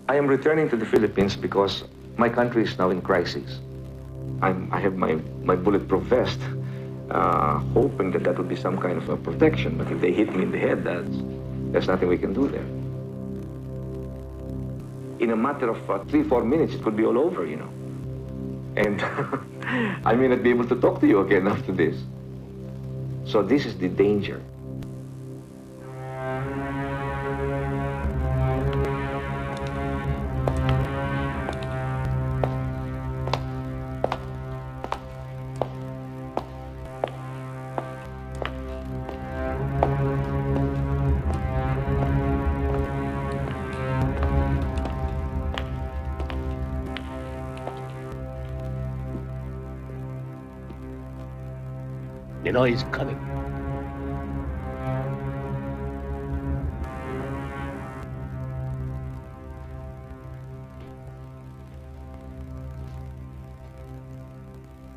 I am returning to the Philippines because my country is now in crisis. I have my bulletproof vest, hoping that that would be some kind of a protection. But if they hit me in the head, there's nothing we can do there. In a matter of 3-4 minutes, it could be all over, you know. And I may not be able to talk to you again after this. So this is the danger. Ninoy is coming.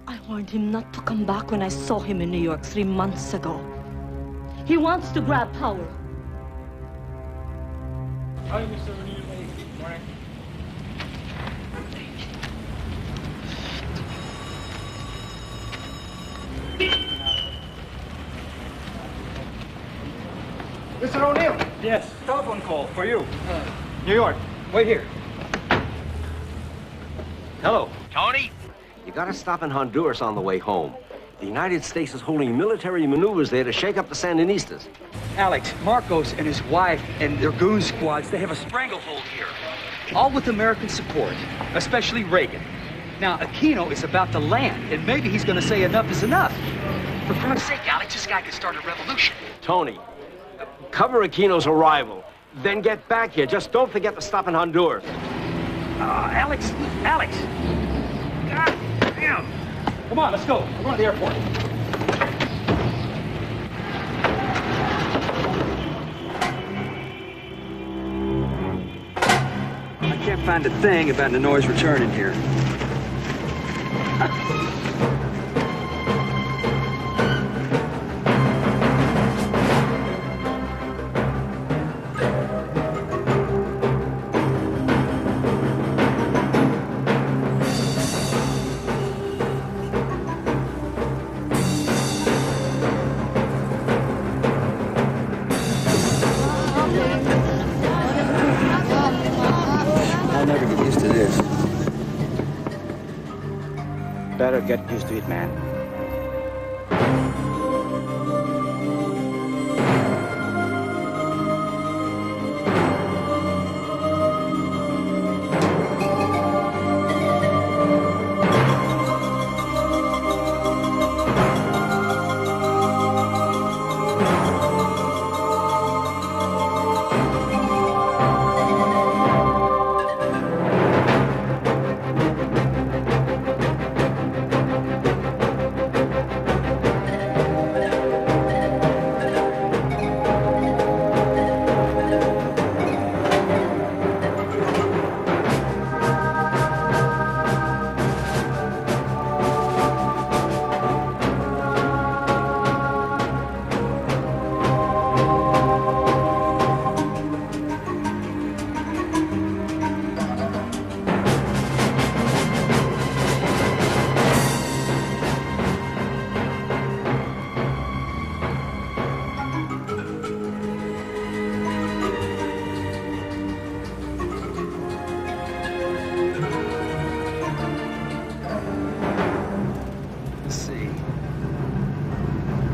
I warned him not to come back when I saw him in New York 3 months ago. He wants to grab power. Hi, Mr. Morning. Mr. O'Neill! Yes. Telephone call for you. New York. Wait here. Hello. Tony? You gotta stop in Honduras on the way home. The United States is holding military maneuvers there to shake up the Sandinistas. Alex, Marcos and his wife and their goon squads, they have a stranglehold here. All with American support, especially Reagan. Now, Aquino is about to land, and maybe he's gonna say enough is enough. For Christ's sake, Alex, this guy could start a revolution. Tony, cover Aquino's arrival. Then get back here. Just don't forget to stop in Honduras. Alex! God damn! Come on, let's go. We're going to the airport. I can't find a thing about Ninoy's return in here. Better get used to it, man.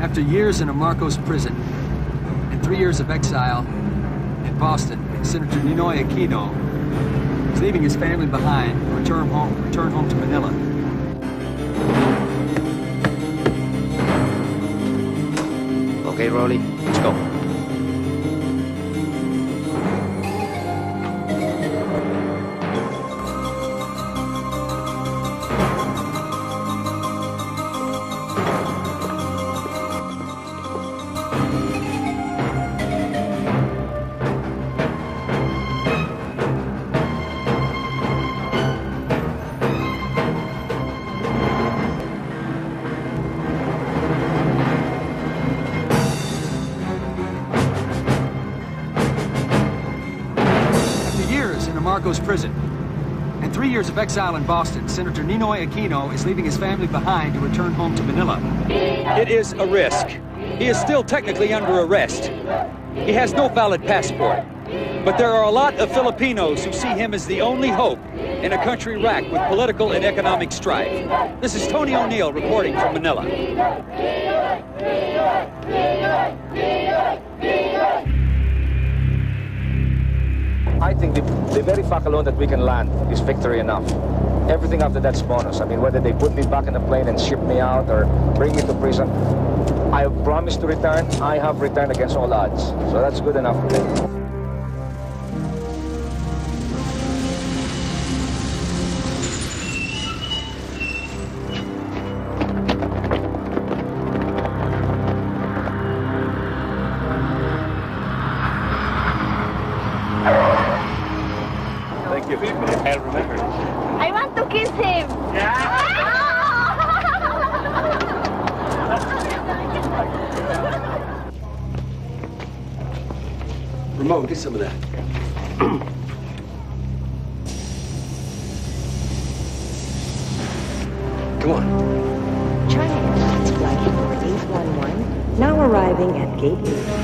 After years in a Marcos prison and 3 years of exile in Boston, Senator Ninoy Aquino is leaving his family behind to return home to Manila. Okay, Rolly, let's go. Marcos prison. And 3 years of exile in Boston, Senator Ninoy Aquino is leaving his family behind to return home to Manila. It is a risk. He is still technically under arrest. He has no valid passport. But there are a lot of Filipinos who see him as the only hope in a country racked with political and economic strife. This is Tony O'Neill reporting from Manila. I think the very fact alone that we can land is victory enough. Everything after that's bonus. I mean, whether they put me back in the plane and ship me out or bring me to prison, I have promised to return. I have returned against all odds. So that's good enough for me. I'll remember. I want to kiss him. Ramon, get some of that. Come on. China Airlines Flight 811, now arriving at Gate 8.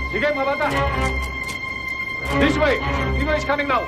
Sige, mga bata! This way! Nino is coming now!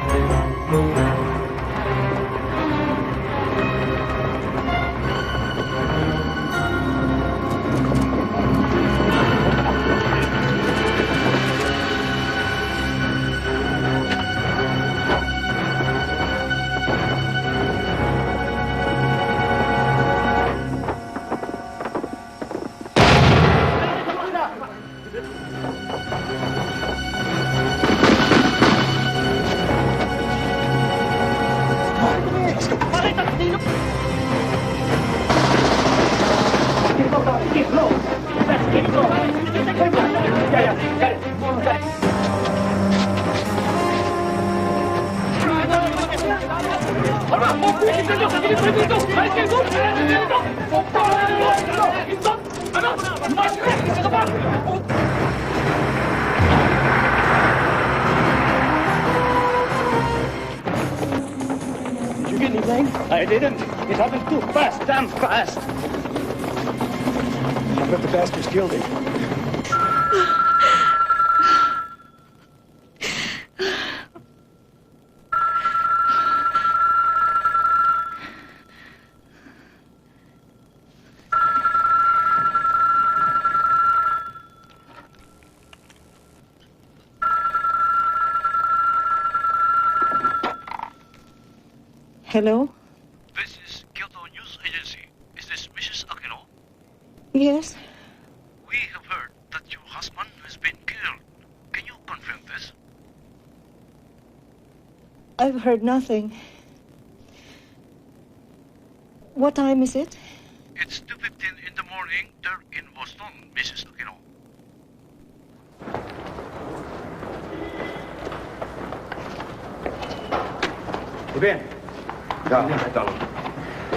Did you get anything? I didn't. It happened too fast, damn fast. I bet the bastards killed him. Hello? This is Kyoto News Agency. Is this Mrs. Aquino? Yes? We have heard that your husband has been killed. Can you confirm this? I've heard nothing. What time is it? It's 2:15 in the morning there in Boston, Mrs. Aquino. Ben. No, I don't.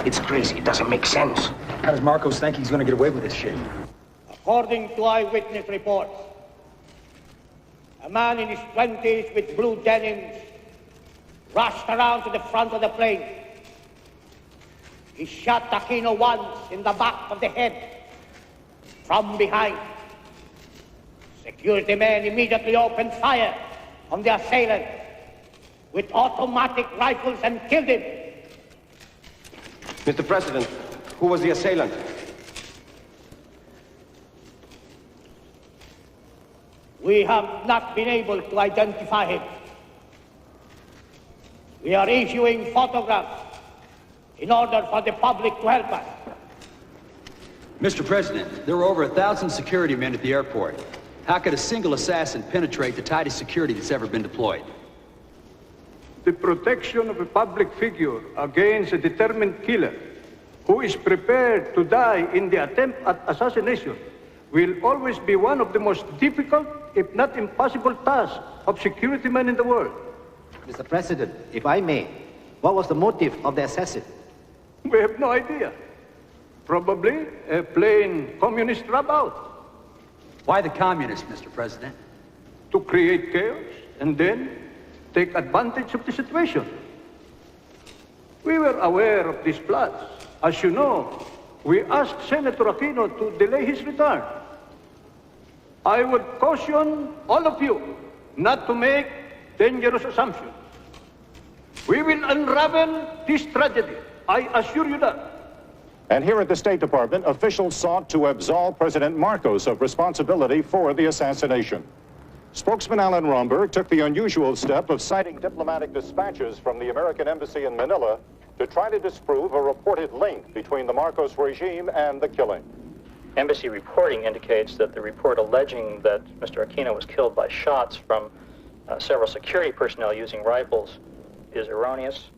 It's crazy. It doesn't make sense. How does Marcos think he's going to get away with this shit? According to eyewitness reports, a man in his 20s with blue denims rushed around to the front of the plane. He shot Aquino once in the back of the head from behind. Security men immediately opened fire on the assailant with automatic rifles and killed him. Mr. President, who was the assailant? We have not been able to identify him. We are issuing photographs in order for the public to help us. Mr. President, there were over 1,000 security men at the airport. How could a single assassin penetrate the tightest security that's ever been deployed? The protection of a public figure against a determined killer who is prepared to die in the attempt at assassination will always be one of the most difficult, if not impossible, tasks of security men in the world. Mr. President, if I may, what was the motive of the assassin? We have no idea. Probably a plain communist dropout. Why the communists, Mr. President? To create chaos and then take advantage of the situation. We were aware of these plots. As you know, we asked Senator Aquino to delay his return. I would caution all of you not to make dangerous assumptions. We will unravel this tragedy. I assure you that. And here at the State Department, officials sought to absolve President Marcos of responsibility for the assassination. Spokesman Alan Romberg took the unusual step of citing diplomatic dispatches from the American Embassy in Manila to try to disprove a reported link between the Marcos regime and the killing. Embassy reporting indicates that the report alleging that Mr. Aquino was killed by shots from several security personnel using rifles is erroneous.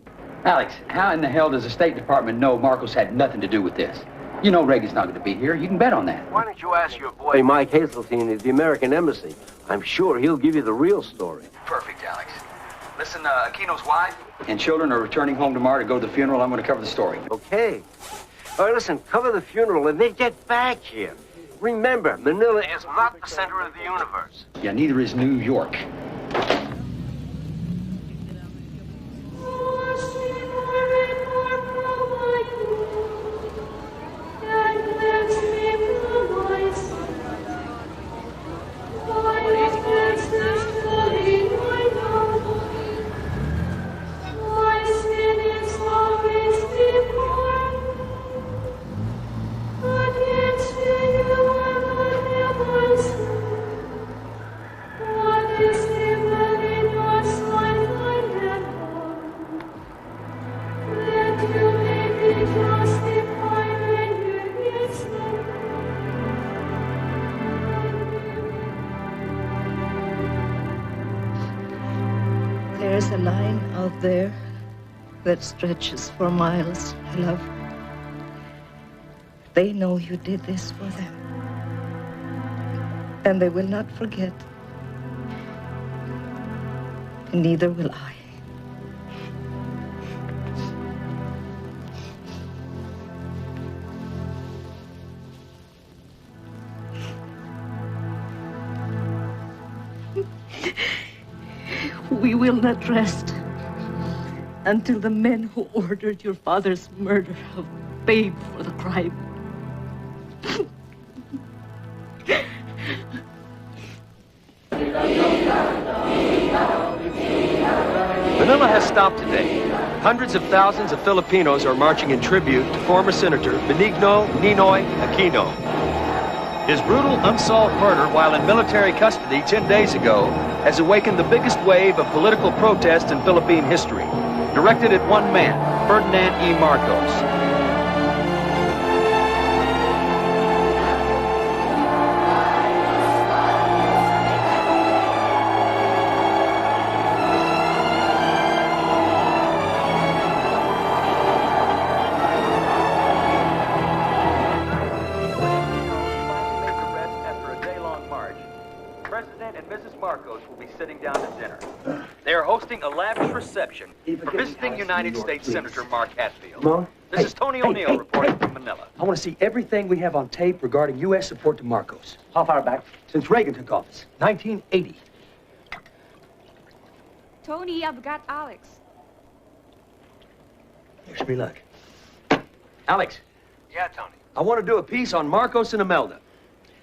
Alex, how in the hell does the State Department know Marcos had nothing to do with this? You know Reagan's not going to be here. You can bet on that. Why don't you ask your boy Mike Hazeltine at the American Embassy? I'm sure he'll give you the real story. Perfect, Alex. Listen, Aquino's wife and children are returning home tomorrow to go to the funeral. I'm going to cover the story. Okay. All right, listen, cover the funeral and then get back here. Remember, Manila is not the center of the universe. Yeah, neither is New York. There's a line out there that stretches for miles, love. They know you did this for them. And they will not forget. And neither will I. We will not rest until the men who ordered your father's murder have paid for the crime. Manila has stopped today. Hundreds of thousands of Filipinos are marching in tribute to former Senator Benigno Aquino. His brutal, unsolved murder while in military custody 10 days ago has awakened the biggest wave of political protest in Philippine history, directed at one man, Ferdinand E. Marcos. A lavish reception for visiting United States Senator Mark Hatfield. Mom? This is Tony O'Neill reporting from Manila. I want to see everything we have on tape regarding U.S. support to Marcos. How far back? Since Reagan took office, 1980. Tony, I've got Alex. Wish me luck. Alex. Yeah, Tony. I want to do a piece on Marcos and Imelda.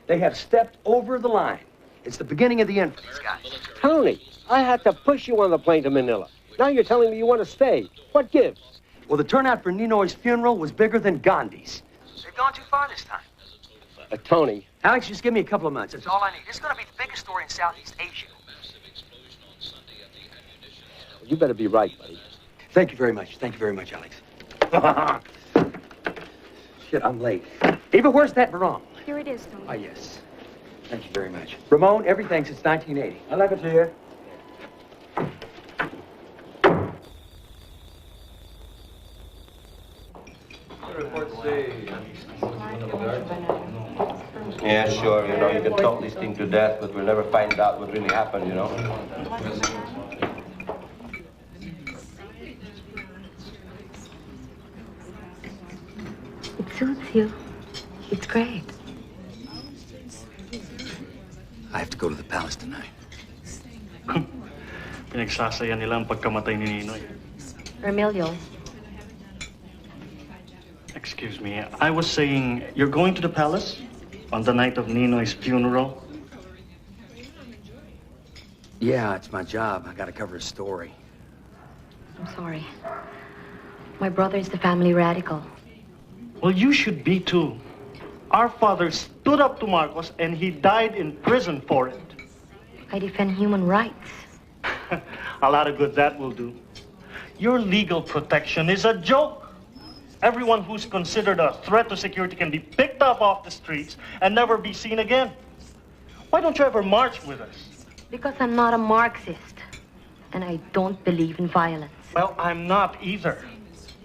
They have stepped over the line. It's the beginning of the end for these guys. Tony, I had to push you on the plane to Manila. Now you're telling me you want to stay. What gives? Well, the turnout for Ninoy's funeral was bigger than Gandhi's. They've gone too far this time. Tony. Alex, just give me a couple of months. That's all I need. It's going to be the biggest story in Southeast Asia. You better be right, buddy. Thank you very much. Thank you very much, Alex. Shit, I'm late. Eva, where's that barong? Here it is, Tony. Ah, yes. Thank you very much. Ramon, everything since 1980. I like it here. Yeah, sure, you know, you can talk this thing to death, but we'll never find out what really happened, you know. It suits you. It's great. I have to go to the palace tonight. Pinagsasaya nila ang pagkamatay ni Ninoy. Emilio. Excuse me, I was saying, you're going to the palace on the night of Ninoy's funeral? Yeah, it's my job. I gotta cover a story. I'm sorry. My brother is the family radical. Well, you should be too. Our father stood up to Marcos and he died in prison for it. I defend human rights. A lot of good that will do. Your legal protection is a joke. Everyone who's considered a threat to security can be picked up off the streets and never be seen again. Why don't you ever march with us? Because I'm not a Marxist. And I don't believe in violence. Well, I'm not either.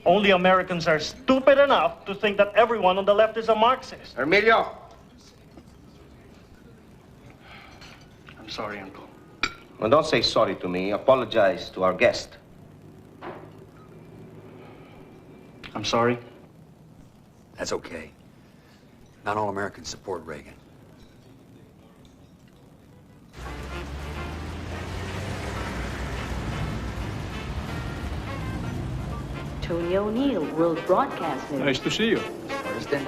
Only Americans are stupid enough to think that everyone on the left is a Marxist. Emilio! I'm sorry, Uncle. Well, don't say sorry to me. Apologize to our guest. I'm sorry. That's okay. Not all Americans support Reagan. Tony O'Neill, World Broadcasting. Nice to see you. Thursday.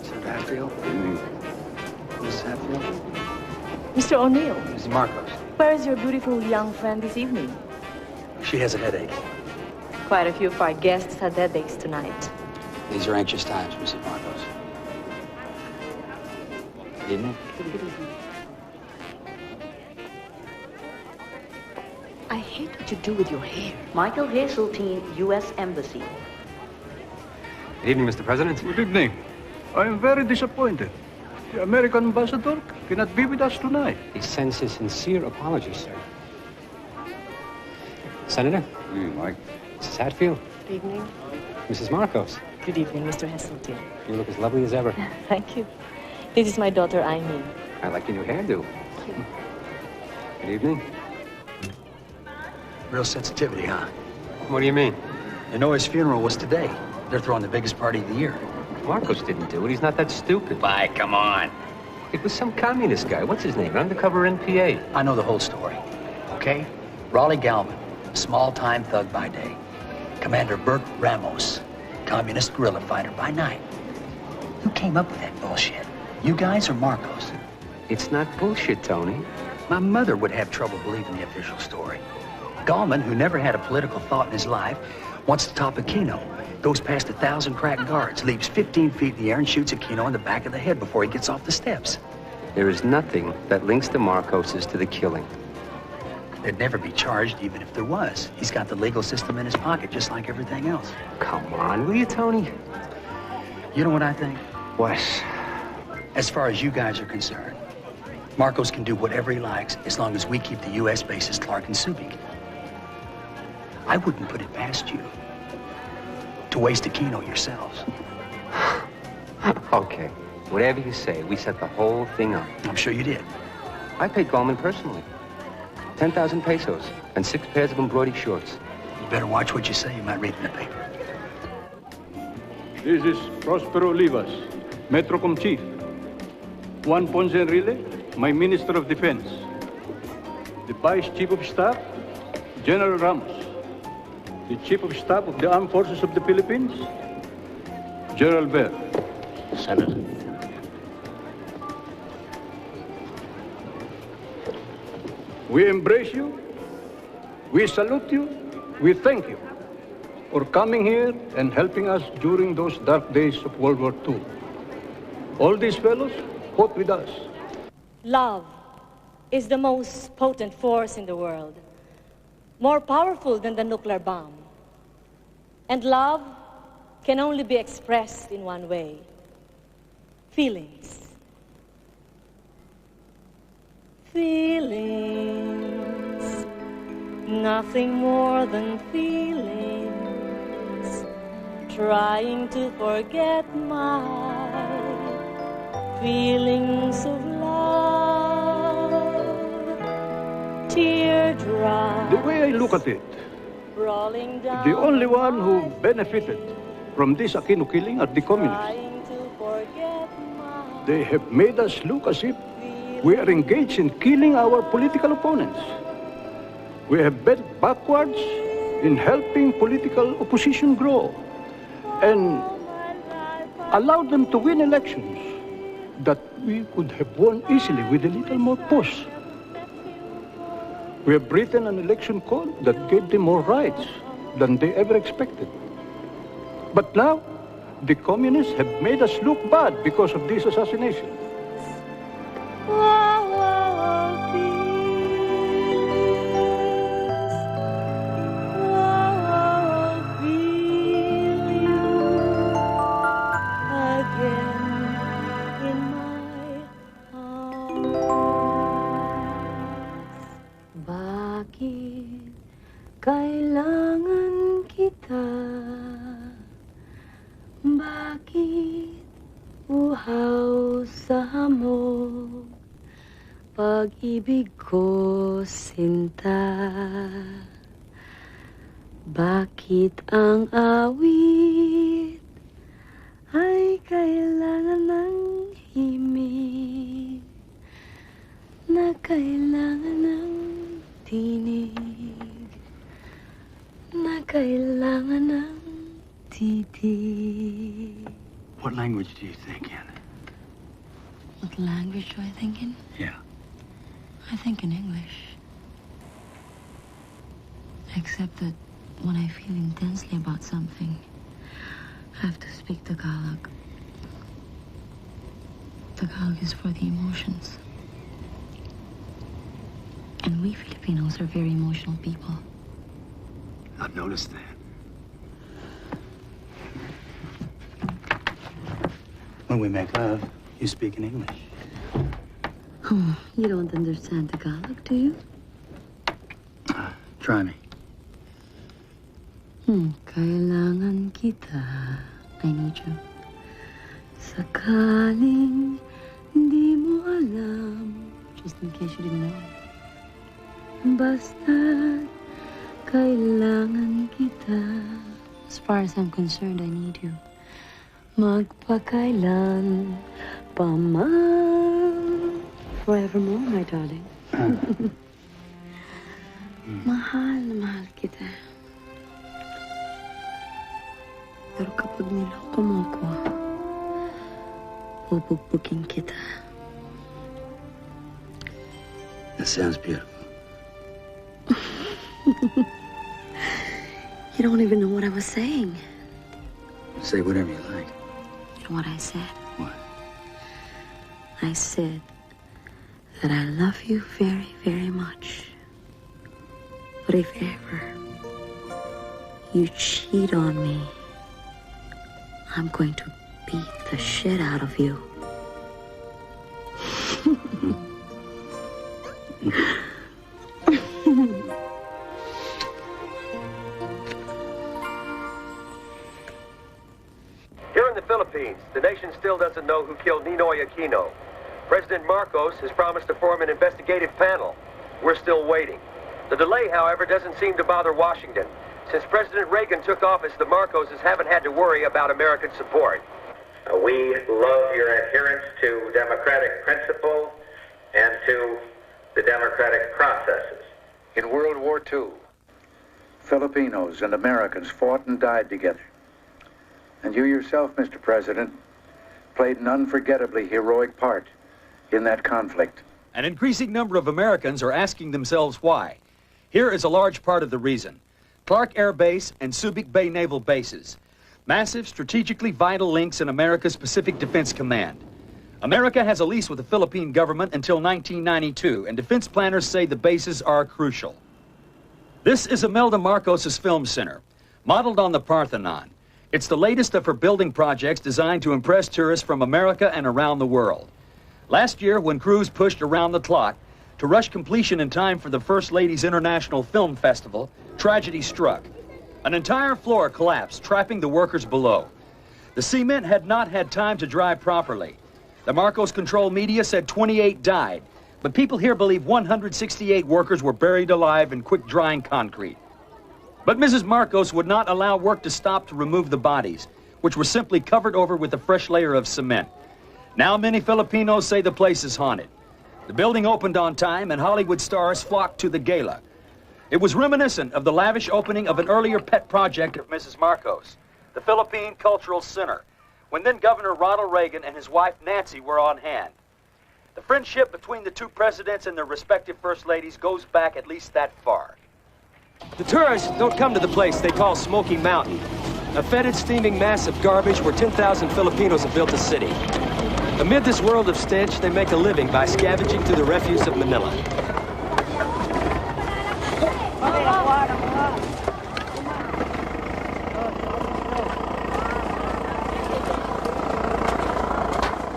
Senator Hatfield. Mrs. Hatfield. Mr. O'Neill, Mrs. Marcos. where is your beautiful young friend this evening? She has a headache. Quite a few of our guests had headaches tonight. These are anxious times, Mrs. Marcos. Good evening. Good evening. I hate what you do with your hair. Michael Hazeltine, U.S. Embassy. Good evening, Mr. President. Good evening. I am very disappointed. The American ambassador cannot be with us tonight. He sends his sincere apologies, sir. Senator? Mike. Mrs. Hatfield? Good evening. Mrs. Marcos? Good evening, Mr. Hazeltine. You look as lovely as ever. Thank you. This is my daughter, Aimee. I like your new hairdo. Good evening. Real sensitivity, huh? What do you mean? Ninoy's funeral was today. They're throwing the biggest party of the year. Marcos didn't do it. He's not that stupid. Bye, come on. It was some communist guy. What's his name? An undercover NPA. I know the whole story. Okay? Raleigh Galvin, small-time thug by day. Commander Bert Ramos, communist guerrilla fighter by night. Who came up with that bullshit? You guys or Marcos? It's not bullshit, Tony. My mother would have trouble believing the official story. Gallman, who never had a political thought in his life, wants to top Aquino. Goes past 1,000 crack guards, leaps 15 feet in the air and shoots Aquino in the back of the head before he gets off the steps. There is nothing that links the Marcoses to the killing. They'd never be charged even if there was. He's got the legal system in his pocket just like everything else. Come on, will you, Tony? You know what I think? What? As far as you guys are concerned, Marcos can do whatever he likes as long as we keep the U.S. bases Clark and Subic. I wouldn't put it past you to waste Aquino yourselves. Okay, whatever you say, we set the whole thing up. I'm sure you did. I paid Gallman personally. 10,000 pesos and 6 pairs of embroidered shorts. You better watch what you say. You might read in the paper. This is Prospero Olivas, Metrocom Chief. Juan Ponce Enrile, my Minister of Defense. The Vice Chief of Staff, General Ramos. the Chief of Staff of the Armed Forces of the Philippines, General Ver. Senator. We embrace you, we salute you, we thank you for coming here and helping us during those dark days of World War II. All these fellows fought with us. Love is the most potent force in the world, more powerful than the nuclear bomb. And love can only be expressed in one way: feelings. Feelings, nothing more than feelings, trying to forget my feelings of love, teardrops. The way I look at it, rolling down the only one who benefited from this Aquino killing are the communists. They have made us look as if we are engaged in killing our political opponents. We have bent backwards in helping political opposition grow and allowed them to win elections that we could have won easily with a little more push. We have written an election code that gave them more rights than they ever expected. But now, the communists have made us look bad because of this assassination. Kailangan kita, bakit uhaw sa hamog, pag-ibig ko sinta, bakit ang awit ay kailangan ng himig, na kailangan ng tinig, na kailangan ng titig. What language do you think in? What language do I think in? Yeah. I think in English. Except that when I feel intensely about something, I have to speak Tagalog. Tagalog is for the emotions. And we Filipinos are very emotional people. I've noticed that. When we make love, you speak in English. Oh, you don't understand Tagalog, do you? Try me. Kailangan kita. I need you. Sakaling hindi mo alam, just in case you didn't know. Basta't kailangan kita. As far as I'm concerned, I need you. Magpakailan pa man. Forevermore, my darling. Mahal na mahal kita. Pero kapag niloko mo ko, bubugbukin kita. That sounds beautiful. You don't even know what I was saying. Say whatever you like. You know what I said? What? I said that I love you very, very much. But if ever you cheat on me, I'm going to beat the shit out of you. Here in the Philippines, the nation still doesn't know who killed Ninoy Aquino. President Marcos has promised to form an investigative panel. We're still waiting. The delay, however, doesn't seem to bother Washington. Since President Reagan took office, the Marcoses haven't had to worry about American support. We love your adherence to democratic principles and to the democratic processes. In World War II, Filipinos and Americans fought and died together. And you yourself, Mr. President, played an unforgettably heroic part in that conflict. An increasing number of Americans are asking themselves why. Here is a large part of the reason. Clark Air Base and Subic Bay Naval Bases. Massive, strategically vital links in America's Pacific Defense Command. America has a lease with the Philippine government until 1992, and defense planners say the bases are crucial. This is Imelda Marcos' film center, modeled on the Parthenon. It's the latest of her building projects designed to impress tourists from America and around the world. Last year, when crews pushed around the clock to rush completion in time for the First Lady's International Film Festival, tragedy struck. An entire floor collapsed, trapping the workers below. The cement had not had time to dry properly. The Marcos control media said 28 died, but people here believe 168 workers were buried alive in quick-drying concrete. But Mrs. Marcos would not allow work to stop to remove the bodies, which were simply covered over with a fresh layer of cement. Now many Filipinos say the place is haunted. The building opened on time, and Hollywood stars flocked to the gala. It was reminiscent of the lavish opening of an earlier pet project of Mrs. Marcos, the Philippine Cultural Center, when then Governor Ronald Reagan and his wife Nancy were on hand. The friendship between the two presidents and their respective first ladies goes back at least that far. The tourists don't come to the place they call Smoky Mountain, a fetid, steaming mass of garbage where 10,000 Filipinos have built a city. Amid this world of stench, they make a living by scavenging through the refuse of Manila.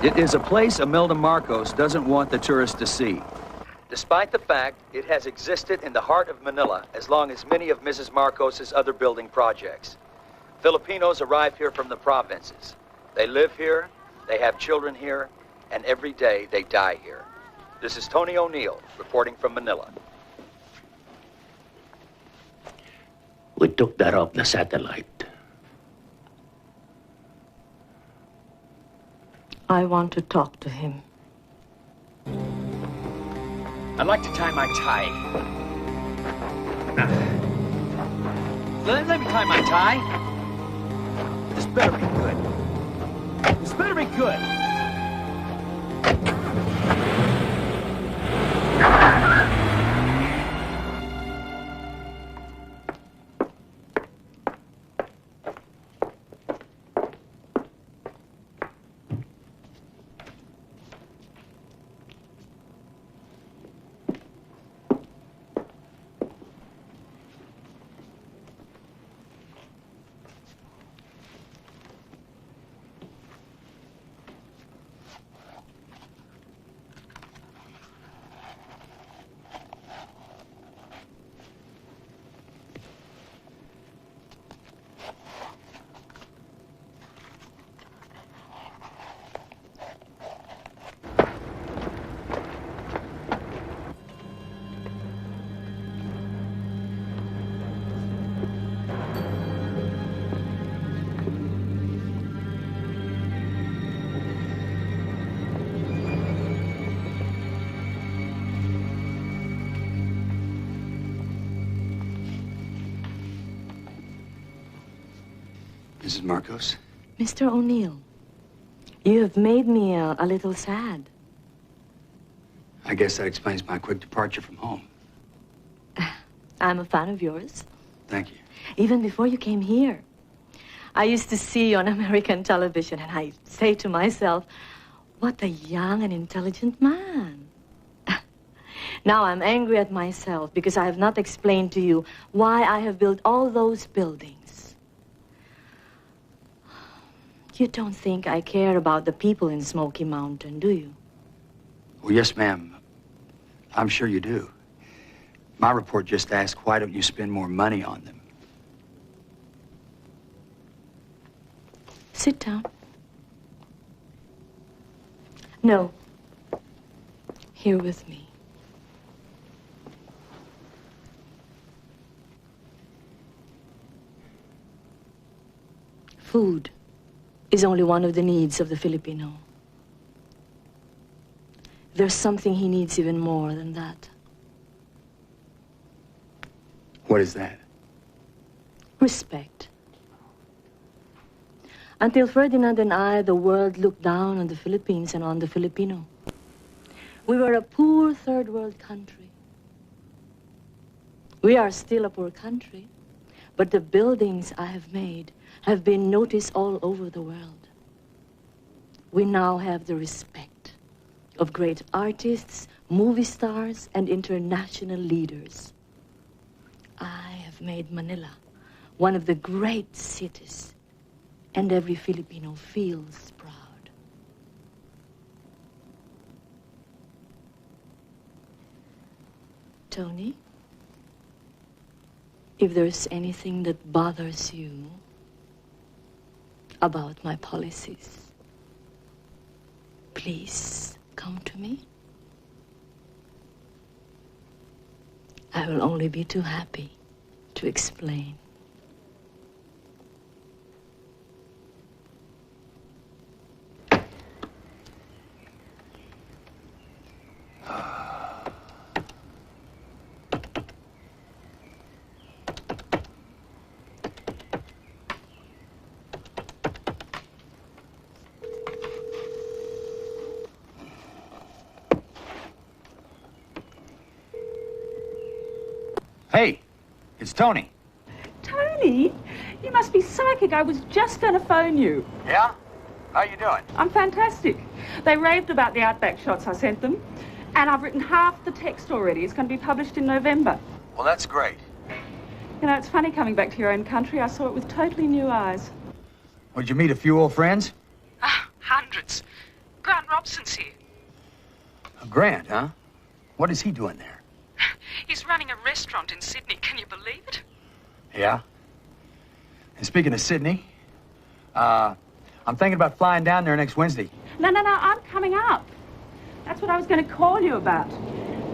It is a place Imelda Marcos doesn't want the tourists to see, despite the fact it has existed in the heart of Manila as long as many of Mrs. Marcos' other building projects. Filipinos arrive here from the provinces. They live here, they have children here, and every day they die here. This is Tony O'Neill reporting from Manila. We took that off the satellite. I want to talk to him. I'd like to tie my tie. Let me tie my tie. This better be good. This better be good. Mrs. Marcos? Mr. O'Neill, you have made me a little sad. I guess that explains my quick departure from home. I'm a fan of yours. Thank you. Even before you came here. I used to see you on American television, and I say to myself, what a young and intelligent man. Now I'm angry at myself because I have not explained to you why I have built all those buildings. You don't think I care about the people in Smoky Mountain, do you? Well, yes, ma'am. I'm sure you do. My report just asked, why don't you spend more money on them? Sit down. No. Here with me. Food is only one of the needs of the Filipino. There's something he needs even more than that. What is that? Respect. Until Ferdinand and I, the world looked down on the Philippines and on the Filipino. We were a poor third world country. We are still a poor country, but the buildings I have made have been noticed all over the world. We now have the respect of great artists, movie stars, and international leaders. I have made Manila one of the great cities, and every Filipino feels proud. Tony, if there's anything that bothers you about my policies, please come to me. I will only be too happy to explain. Hey, it's Tony. Tony? You must be psychic. I was just going to phone you. Yeah? How you doing? I'm fantastic. They raved about the Outback shots I sent them, and I've written half the text already. It's going to be published in November. Well, that's great. You know, it's funny coming back to your own country. I saw it with totally new eyes. Well, did you meet a few old friends? Hundreds. Grant Robson's here. Grant, huh? What is he doing there? He's running a restaurant in Sydney. Can you believe it? Yeah. And speaking of Sydney, I'm thinking about flying down there next Wednesday. No, I'm coming up. That's what I was going to call you about.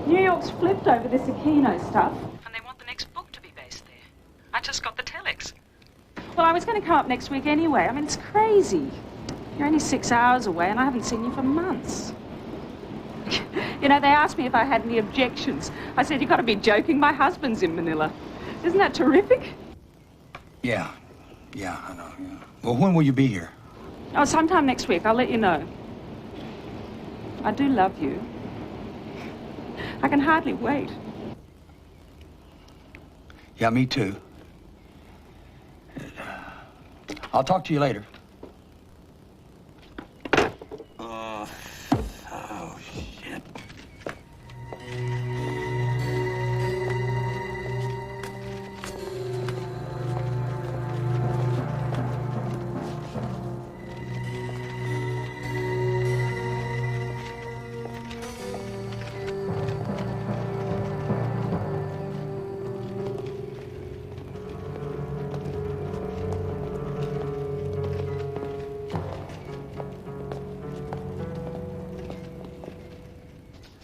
New York's flipped over this Aquino stuff. And they want the next book to be based there. I just got the telex. Well, I was going to come up next week anyway. I mean, it's crazy. You're only 6 hours away, and I haven't seen you for months. You know, they asked me if I had any objections. I said, you've got to be joking. My husband's in Manila. Isn't that terrific? Yeah, I know. Yeah. Well, when will you be here? Oh, sometime next week. I'll let you know. I do love you. I can hardly wait. Yeah, me too. I'll talk to you later. Oh, shit.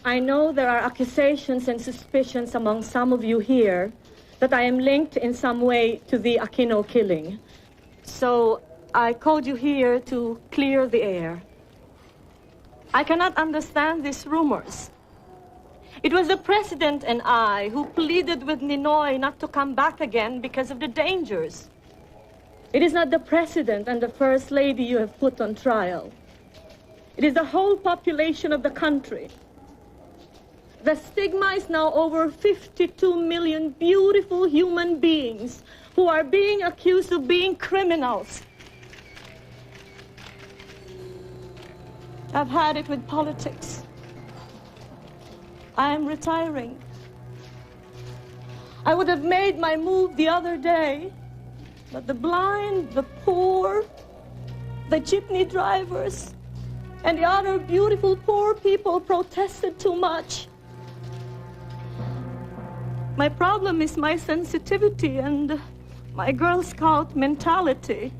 I know there are accusations and suspicions among some of you here that I am linked in some way to the Aquino killing. So I called you here to clear the air. I cannot understand these rumors. It was the president and I who pleaded with Ninoy not to come back again because of the dangers. It is not the president and the first lady you have put on trial. It is the whole population of the country. The stigma is now over 52 million beautiful human beings who are being accused of being criminals. I've had it with politics. I am retiring. I would have made my move the other day, but the blind, the poor, the jeepney drivers, and the other beautiful poor people protested too much. My problem is my sensitivity and my Girl Scout mentality.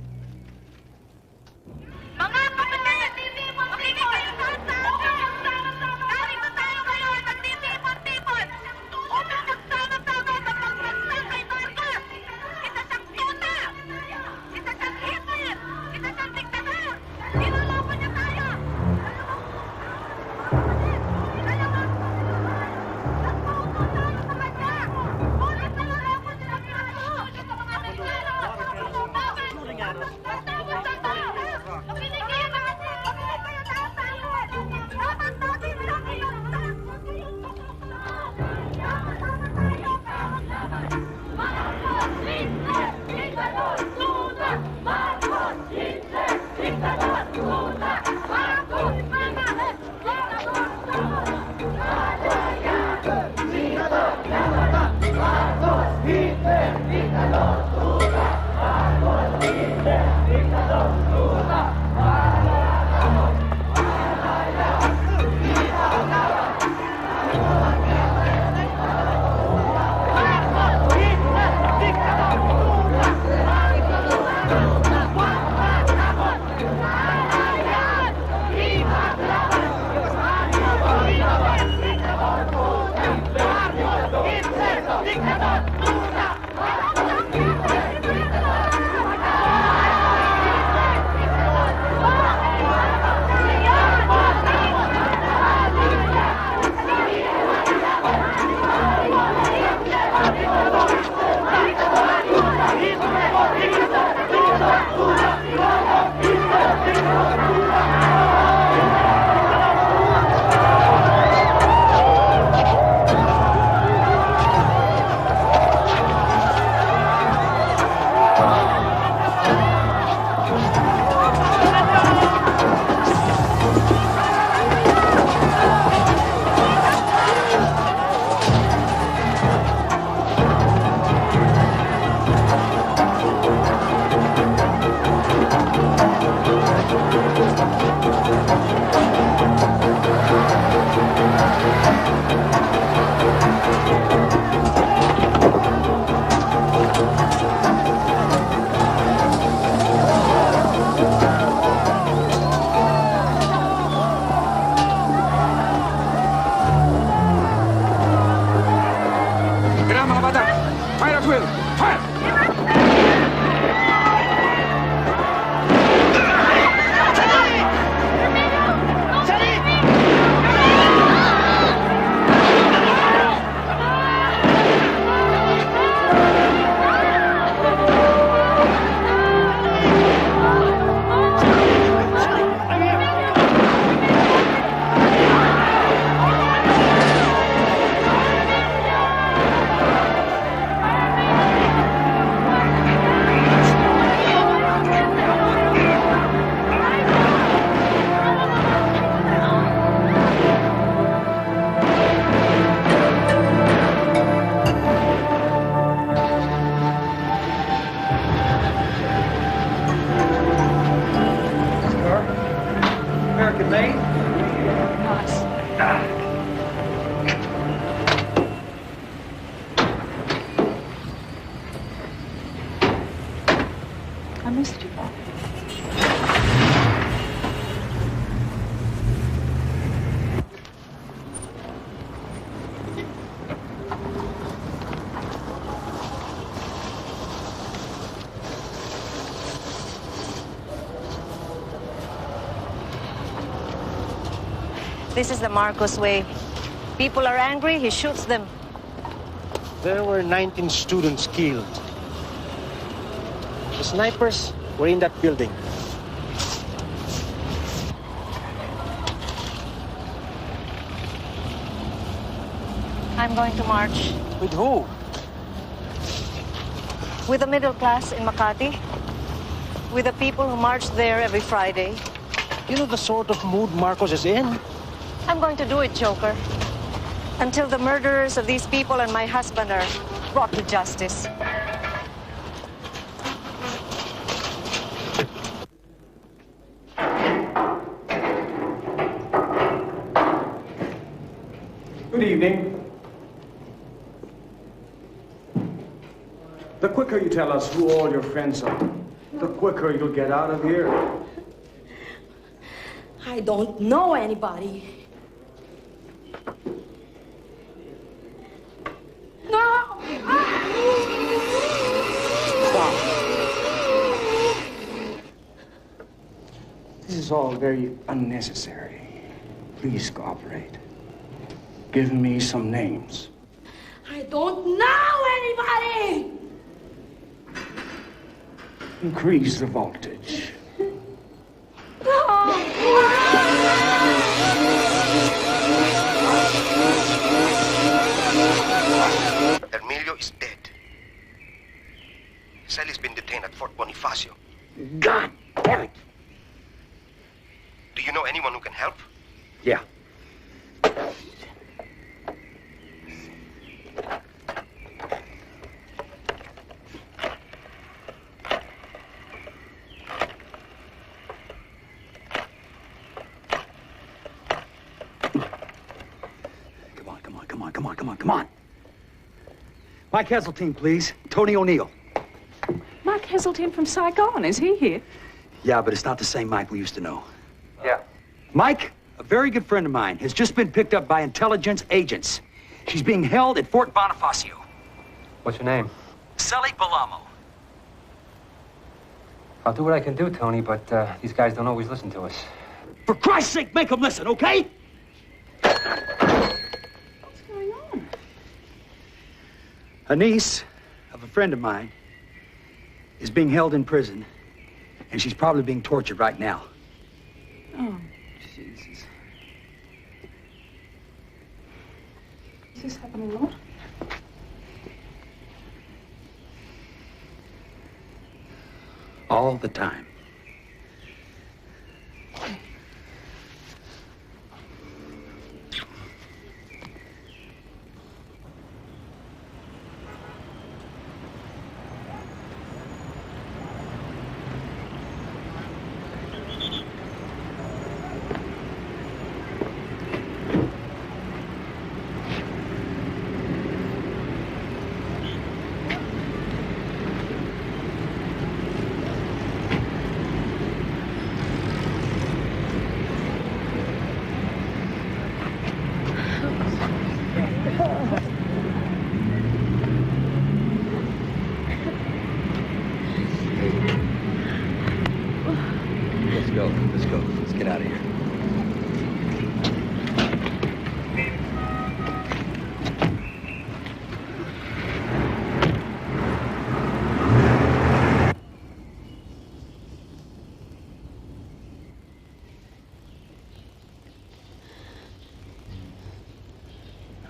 I missed you. This is the Marcos way. People are angry, he shoots them. There were 19 students killed. The snipers were in that building. I'm going to march. With who? With the middle class in Makati. With the people who march there every Friday. You know the sort of mood Marcos is in? I'm going to do it, Joker. Until the murderers of these people and my husband are brought to justice. Good evening. The quicker you tell us who all your friends are, the quicker you'll get out of here. I don't know anybody. No! Stop. This is all very unnecessary. Please cooperate. Give me some names. I don't know anybody! Increase the voltage. Emilio is dead. Sally's been detained at Fort Bonifacio. God damn it! Do you know anyone who can help? Yeah. Come on. Mike Heseltine, please. Tony O'Neill. Mike Heseltine from Saigon, is he here? Yeah, but it's not the same Mike we used to know. Yeah. Mike, a very good friend of mine, has just been picked up by intelligence agents. She's being held at Fort Bonifacio. What's your name? Sally Balamo. I'll do what I can do, Tony, but these guys don't always listen to us. For Christ's sake, make them listen, okay? What's going on? A niece of a friend of mine is being held in prison, and she's probably being tortured right now. Oh, Jesus. Does this happen a lot? All the time.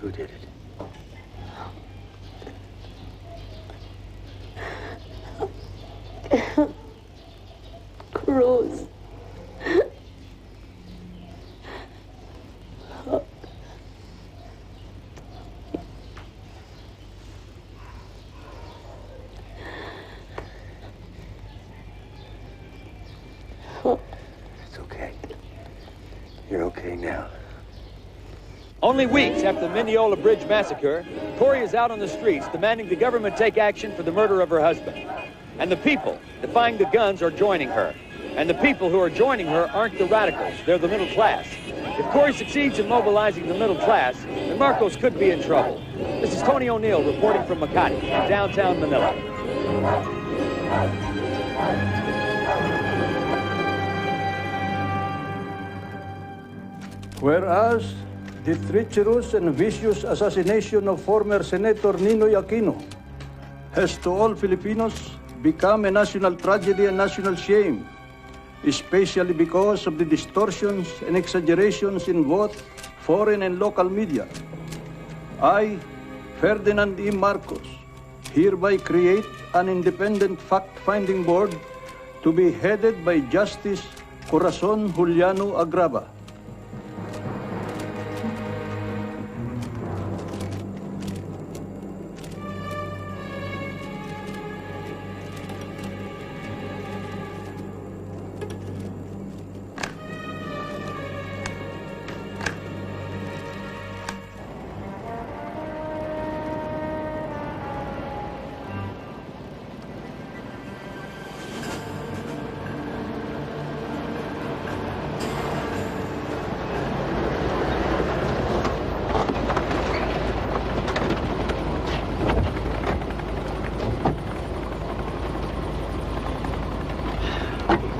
Who did it? Cruz. It's okay. You're okay now. Only weeks after the Mineola Bridge massacre, Tori is out on the streets demanding the government take action for the murder of her husband. And the people defying the guns are joining her. And the people who are joining her aren't the radicals, they're the middle class. If Tori succeeds in mobilizing the middle class, then Marcos could be in trouble. This is Tony O'Neill reporting from Makati, downtown Manila. Whereas the treacherous and vicious assassination of former Senator Ninoy Aquino has to all Filipinos become a national tragedy and national shame, especially because of the distortions and exaggerations in both foreign and local media. I, Ferdinand E. Marcos, hereby create an independent fact-finding board to be headed by Justice Corazon Juliano Agrava.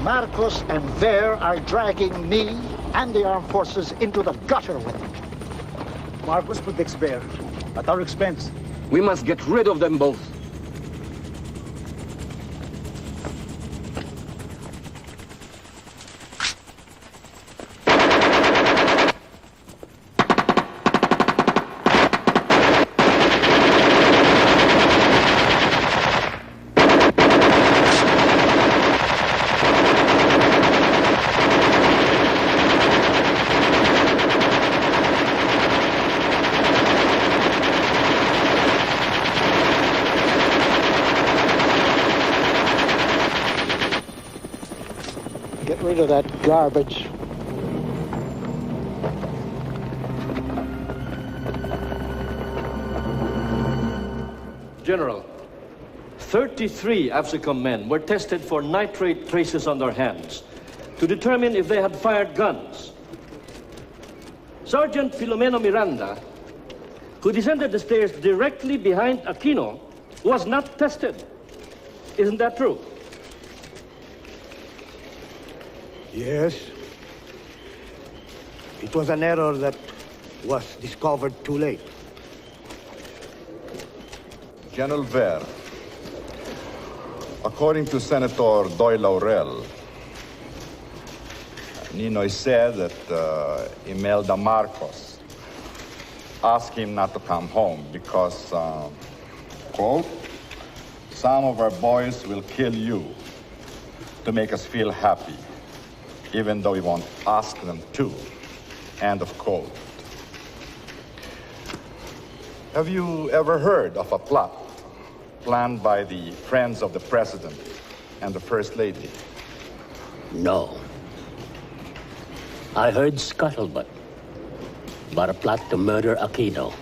Marcos and Ver are dragging me and the armed forces into the gutter with it. Marcos protects Ver at our expense. We must get rid of them both. Get rid of that garbage. General, 33 AFSICOM men were tested for nitrate traces on their hands to determine if they had fired guns. Sergeant Filomeno Miranda, who descended the stairs directly behind Aquino, was not tested. Isn't that true? Yes. It was an error that was discovered too late. General Ver, according to Senator Doy Laurel, Ninoy said that Imelda Marcos asked him not to come home because, quote, some of our boys will kill you to make us feel happy, even though we won't ask them to, end of quote. Have you ever heard of a plot planned by the friends of the President and the First Lady? No. I heard scuttlebutt, but a plot to murder Aquino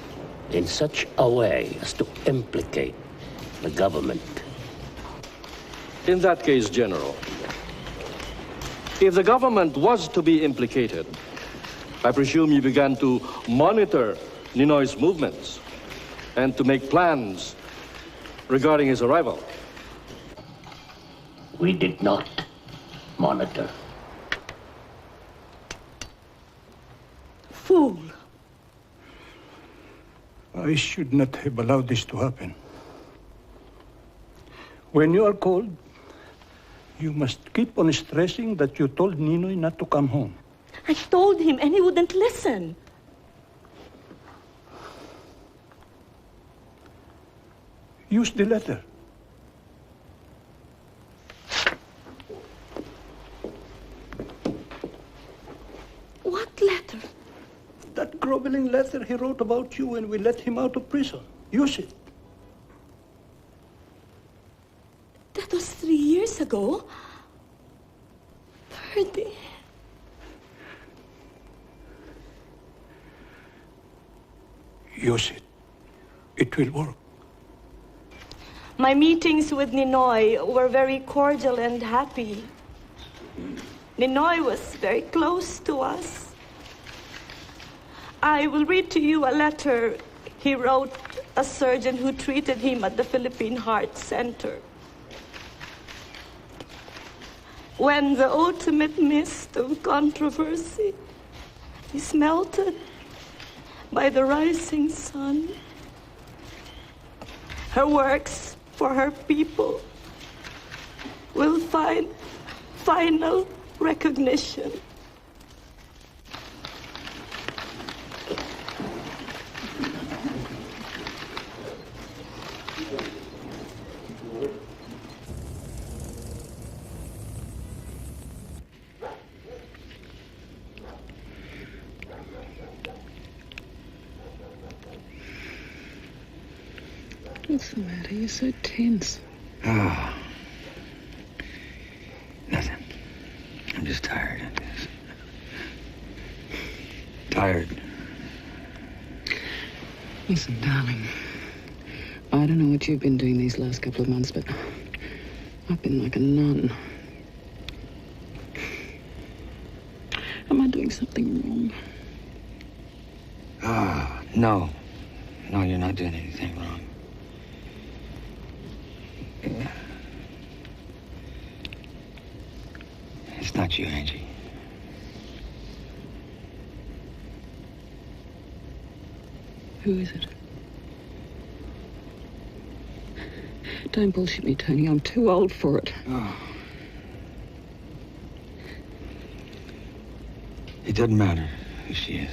in such a way as to implicate the government. In that case, General, if the government was to be implicated, I presume you began to monitor Ninoy's movements and to make plans regarding his arrival. We did not monitor. Fool! I should not have allowed this to happen. When you are called, you must keep on stressing that you told Ninoy not to come home. I told him and he wouldn't listen. Use the letter. What letter? That groveling letter he wrote about you when we let him out of prison. Use it. That was 3 years ago. Ferdy. Use it. It will work. My meetings with Ninoy were very cordial and happy. Ninoy was very close to us. I will read to you a letter he wrote a surgeon who treated him at the Philippine Heart Center. When the ultimate mist of controversy is melted by the rising sun, her works for her people will find final recognition. What's the matter? You're so tense. Oh. Nothing. I'm just tired, I guess. Tired. Listen, darling. I don't know what you've been doing these last couple of months, but I've been like a nun. Am I doing something wrong? Ah, no. No, you're not doing anything wrong. It's not you, Angie. Who is it? Don't bullshit me, Tony. I'm too old for it. Oh. It doesn't matter who she is.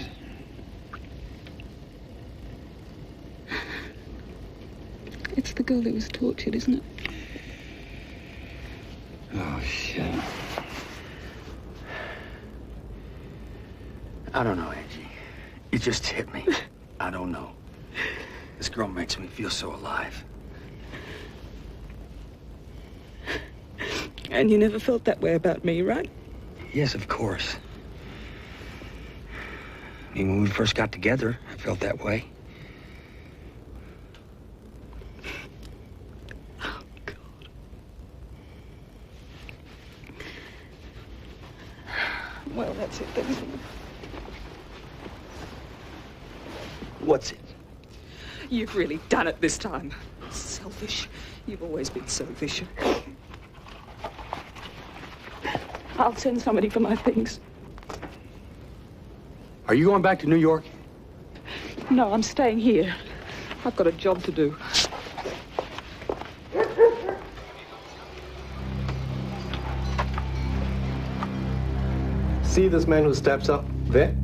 It's the girl that was tortured, isn't it? Oh, shit. I don't know, Angie. It just hit me. I don't know. This girl makes me feel so alive. And you never felt that way about me, right? Yes, of course. I mean, when we first got together, I felt that way. Oh, God. Well, that's it then. What's it? You've really done it this time. Selfish. You've always been selfish. I'll send somebody for my things. Are you going back to New York? No, I'm staying here. I've got a job to do. See this man who steps up there?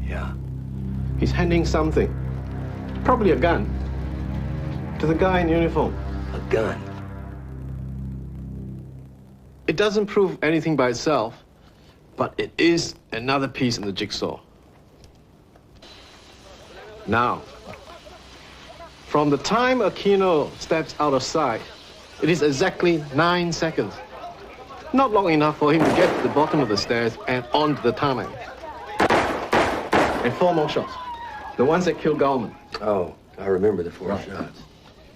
Yeah. He's handing something, probably a gun, to the guy in uniform. A gun? It doesn't prove anything by itself, but it is another piece in the jigsaw. Now, from the time Aquino steps out of sight, it is exactly 9 seconds. Not long enough for him to get to the bottom of the stairs and onto the tarmac. And 4 more shots. The ones that killed Gallman. Oh, I remember the 4 shots.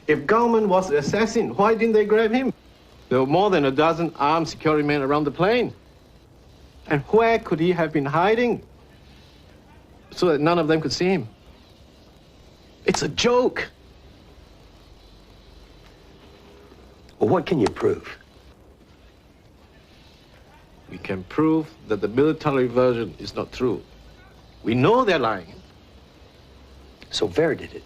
If Gallman was the assassin, why didn't they grab him? There were more than a dozen armed security men around the plane. And where could he have been hiding? So that none of them could see him. It's a joke. Well, what can you prove? We can prove that the military version is not true. We know they're lying. So Ver did it.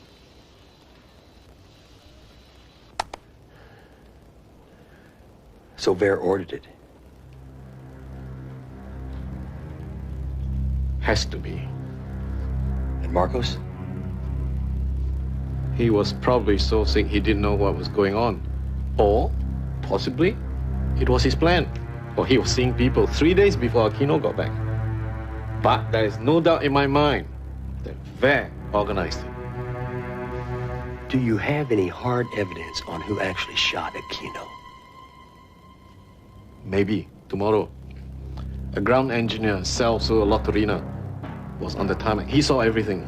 So Ver ordered it. Has to be. And Marcos? He was probably so sick he didn't know what was going on. Or, possibly, it was his plan. Or he was seeing people 3 days before Aquino got back. But there is no doubt in my mind that Ver organized it. Do you have any hard evidence on who actually shot Aquino? Maybe tomorrow. A ground engineer, Celso Lotterina, was on the tarmac. He saw everything.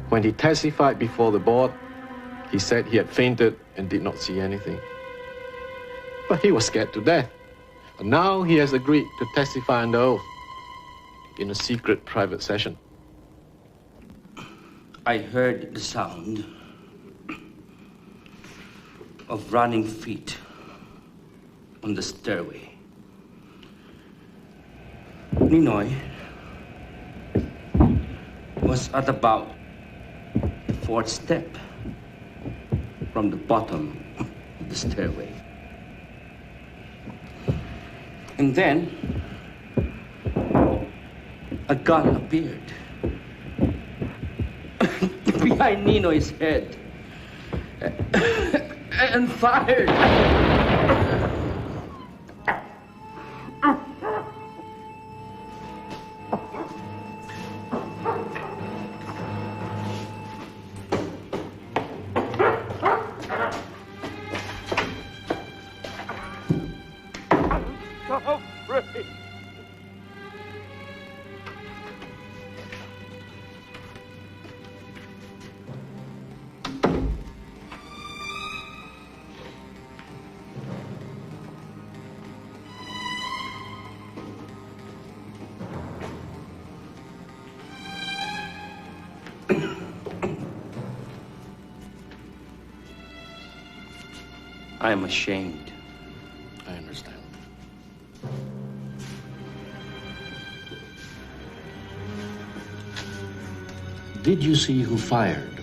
When he testified before the board, he said he had fainted and did not see anything. But he was scared to death. And now he has agreed to testify under oath in a secret private session. I heard the sound of running feet on the stairway. Ninoy was at about the 4th step from the bottom of the stairway. And then a gun appeared behind Ninoy's head and fired. I am ashamed. I understand. Did you see who fired?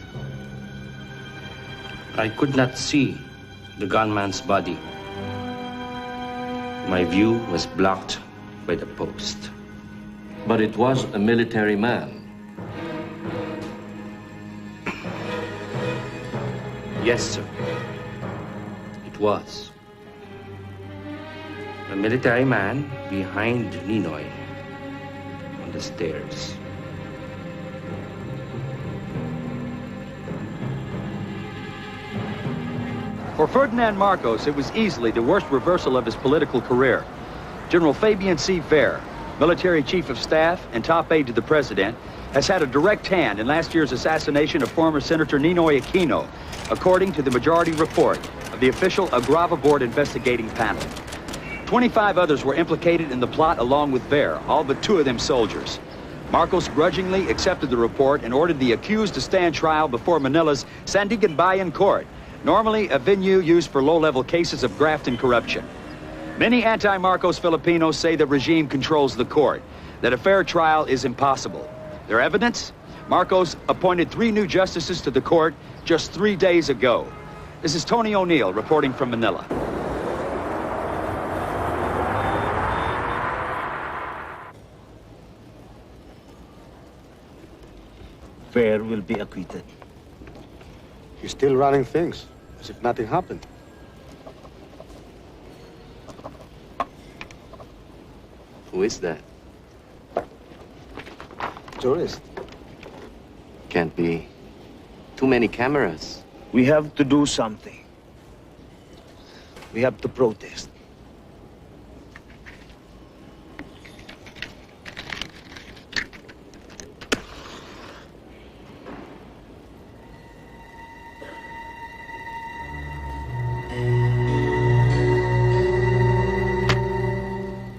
I could not see the gunman's body. My view was blocked by the post. But it was a military man. Yes, sir. It was. A military man behind Ninoy on the stairs. For Ferdinand Marcos, it was easily the worst reversal of his political career. General Fabian C. Ver, military chief of staff and top aide to the president, has had a direct hand in last year's assassination of former Senator Ninoy Aquino, according to the majority report of the official Agrava Board investigating panel. 25 others were implicated in the plot along with Ver, all but 2 of them soldiers. Marcos grudgingly accepted the report and ordered the accused to stand trial before Manila's Sandigan Bayan Court, normally a venue used for low-level cases of graft and corruption. Many anti-Marcos Filipinos say the regime controls the court, that a fair trial is impossible. Their evidence? Marcos appointed 3 new justices to the court just 3 days ago. This is Tony O'Neill reporting from Manila. Ver will be acquitted. He's still running things, as if nothing happened. Who is that? Tourist. Can't be too many cameras. We have to do something. We have to protest.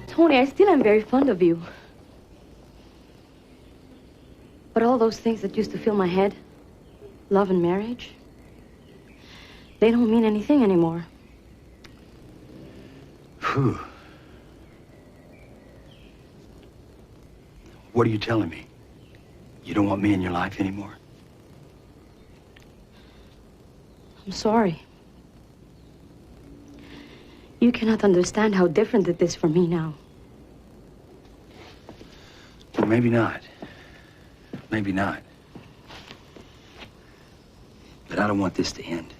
Tony, I still am very fond of you. But all those things that used to fill my head, love and marriage, they don't mean anything anymore. Whew. What are you telling me? You don't want me in your life anymore? I'm sorry. You cannot understand how different it is for me now. Well, maybe not. Maybe not. But I don't want this to end.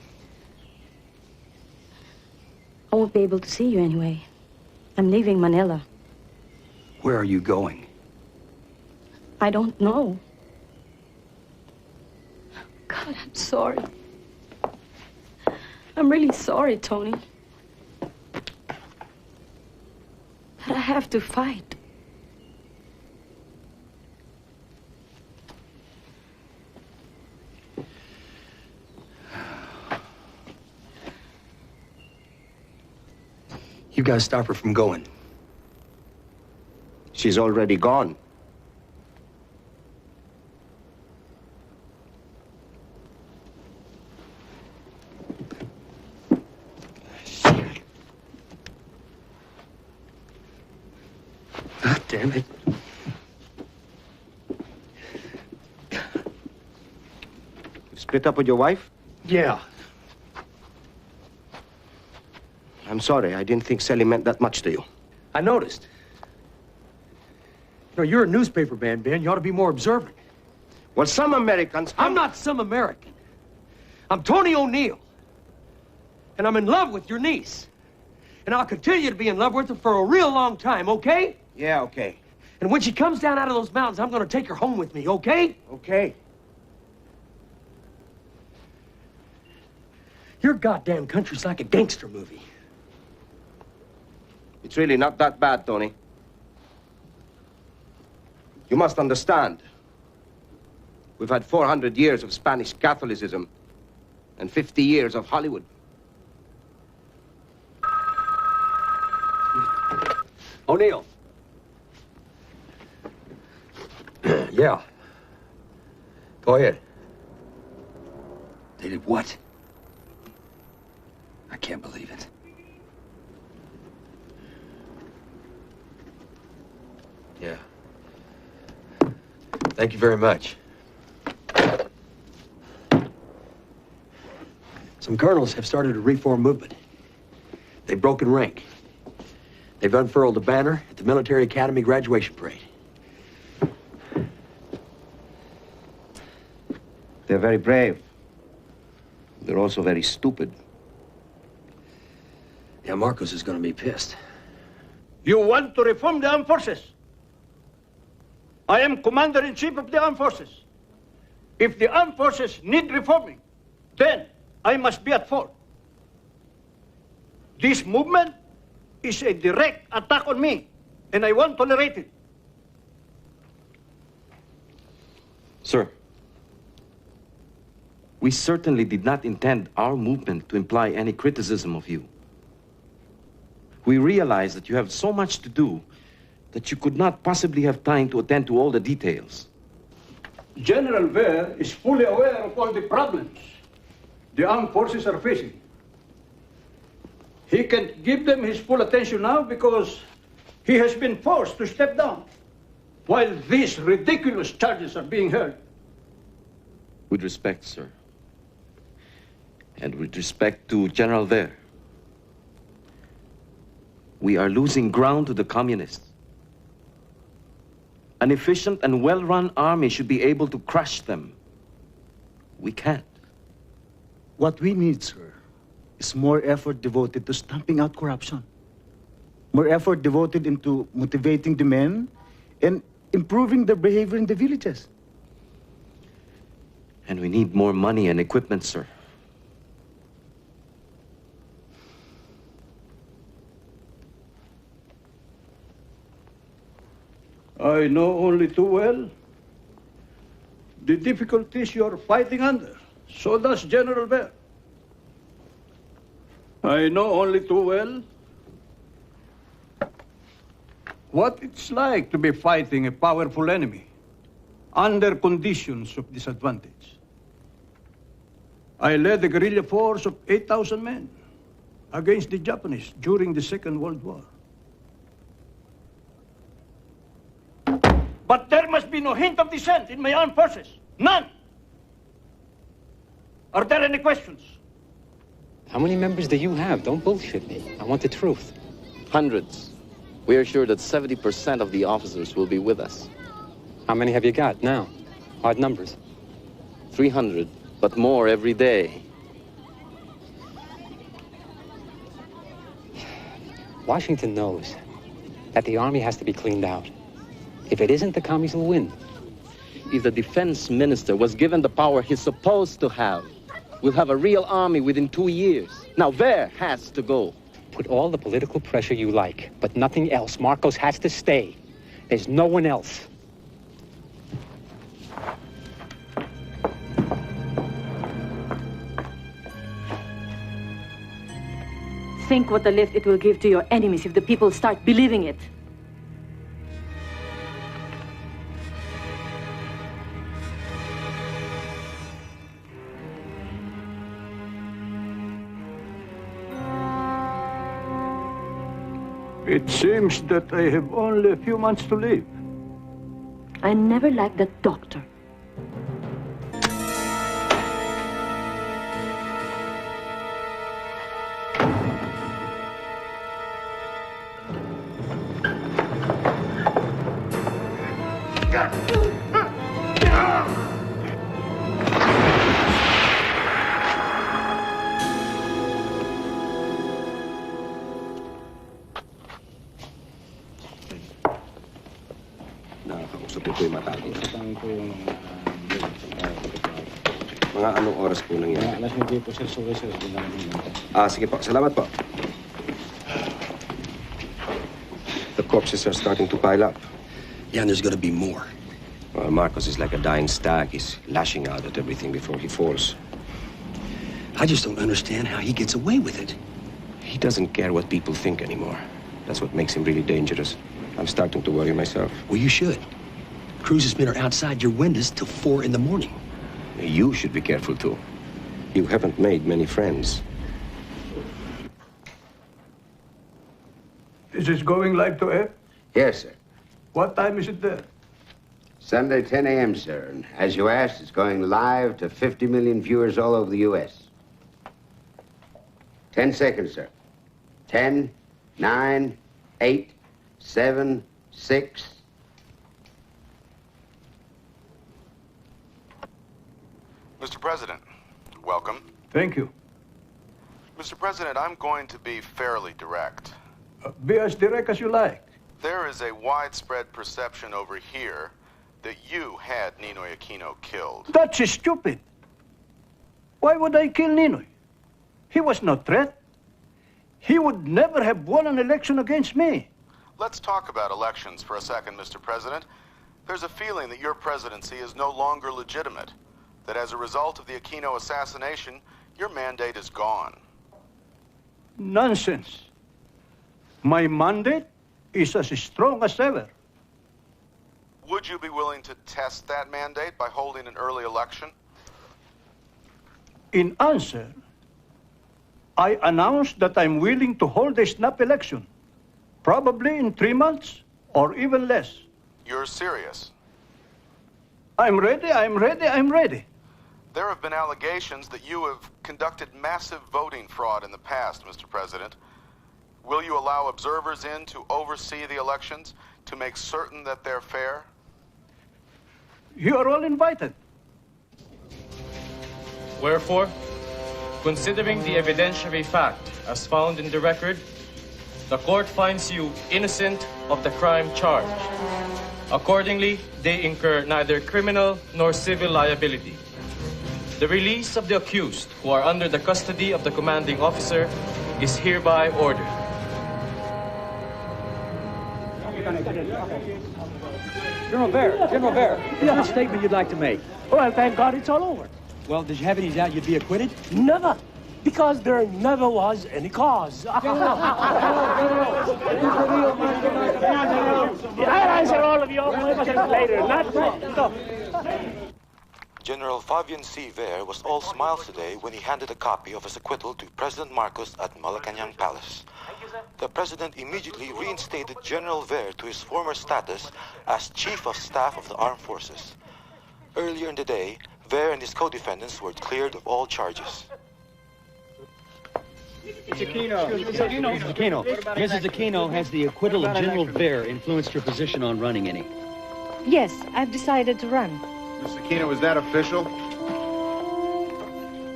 I won't be able to see you anyway. I'm leaving Manila. Where are you going? I don't know. God, I'm sorry. I'm really sorry, Tony. But I have to fight. You gotta stop her from going. She's already gone. God damn it. You split up with your wife? Yeah. I'm sorry. I didn't think Sally meant that much to you. I noticed. You know, you're a newspaper man, Ben. You ought to be more observant. Well, some Americans... I'm not some American. I'm Tony O'Neill. And I'm in love with your niece. And I'll continue to be in love with her for a real long time, okay? Yeah, okay. And when she comes down out of those mountains, I'm gonna take her home with me, okay? Okay. Your goddamn country's like a gangster movie. It's really not that bad, Tony. You must understand. We've had 400 years of Spanish Catholicism and 50 years of Hollywood. O'Neill. Yeah. Go ahead. They did what? I can't believe it. Yeah. Thank you very much. Some colonels have started a reform movement. They've broken rank. They've unfurled a banner at the Military Academy graduation parade. They're very brave. They're also very stupid. Yeah, Marcos is going to be pissed. You want to reform the armed forces? I am Commander-in-Chief of the armed forces. If the armed forces need reforming, then I must be at fault. This movement is a direct attack on me, and I won't tolerate it. Sir, we certainly did not intend our movement to imply any criticism of you. We realize that you have so much to do that you could not possibly have time to attend to all the details. General Ver is fully aware of all the problems the armed forces are facing. He can't give them his full attention now because he has been forced to step down while these ridiculous charges are being heard. With respect, sir, and with respect to General Ver, we are losing ground to the communists. An efficient and well-run army should be able to crush them. We can't. What we need, sir, is more effort devoted to stamping out corruption. More effort devoted into motivating the men and improving their behavior in the villages. And we need more money and equipment, sir. I know only too well the difficulties you're fighting under. So does General Ver. I know only too well what it's like to be fighting a powerful enemy under conditions of disadvantage. I led a guerrilla force of 8,000 men against the Japanese during the Second World War. But there must be no hint of dissent in my armed forces. None. Are there any questions? How many members do you have? Don't bullshit me. I want the truth. Hundreds. We are sure that 70% of the officers will be with us. How many have you got now? Odd numbers. 300 but more every day. Washington knows that the army has to be cleaned out. If it isn't, the commies will win. If the defense minister was given the power he's supposed to have, we'll have a real army within 2 years. Now, Ver has to go. Put all the political pressure you like, but nothing else. Marcos has to stay. There's no one else. Think what a lift it will give to your enemies if the people start believing it. It seems that I have only a few months to live. I never liked that doctor. Nakakausap ko yung mata ko. Mga anong oras po nangyari? Alas 9 po, sir. Sige po. Salamat po. The corpses are starting to pile up. Yeah, and there's gonna be more. Well, Marcos is like a dying stag. He's lashing out at everything before he falls. I just don't understand how he gets away with it. He doesn't care what people think anymore. That's what makes him really dangerous. I'm starting to worry myself. Well, you should. Cruz's men are outside your windows till 4 in the morning. You should be careful, too. You haven't made many friends. Is this going live to air? Yes, sir. What time is it there? Sunday, 10 a.m., sir. And as you asked, it's going live to 50 million viewers all over the U.S. 10 seconds, sir. 10, 9, 8, 7, 6. Mr. President, welcome. Thank you. Mr. President, I'm going to be fairly direct. Be as direct as you like. There is a widespread perception over here that you had Ninoy Aquino killed. That's stupid. Why would I kill Ninoy? He was no threat. He would never have won an election against me. Let's talk about elections for a second, Mr. President. There's a feeling that your presidency is no longer legitimate, that as a result of the Aquino assassination, your mandate is gone. Nonsense. My mandate is as strong as ever. Would you be willing to test that mandate by holding an early election? In answer, I announced that I'm willing to hold a snap election, probably in 3 months or even less. You're serious? I'm ready, I'm ready, I'm ready. There have been allegations that you have conducted massive voting fraud in the past, Mr. President. Will you allow observers in to oversee the elections to make certain that they're fair? You are all invited. Wherefore, considering the evidentiary fact as found in the record, the court finds you innocent of the crime charged. Accordingly, they incur neither criminal nor civil liability. The release of the accused who are under the custody of the commanding officer is hereby ordered. General Ver, you have a statement you'd like to make. Well, thank God it's all over. Well, did you have any doubt you'd be acquitted? Never. Because there never was any cause. I'll answer all of your questions later. Not now. General Fabian C. Ver was all smiles today when he handed a copy of his acquittal to President Marcos at Malacanang Palace. The president immediately reinstated General Ver to his former status as Chief of Staff of the Armed Forces. Earlier in the day, Ver and his co-defendants were cleared of all charges. Mrs. Aquino, has the acquittal of General Ver influenced your position on running any? Yes, I've decided to run. Mr. Aquino, is that official?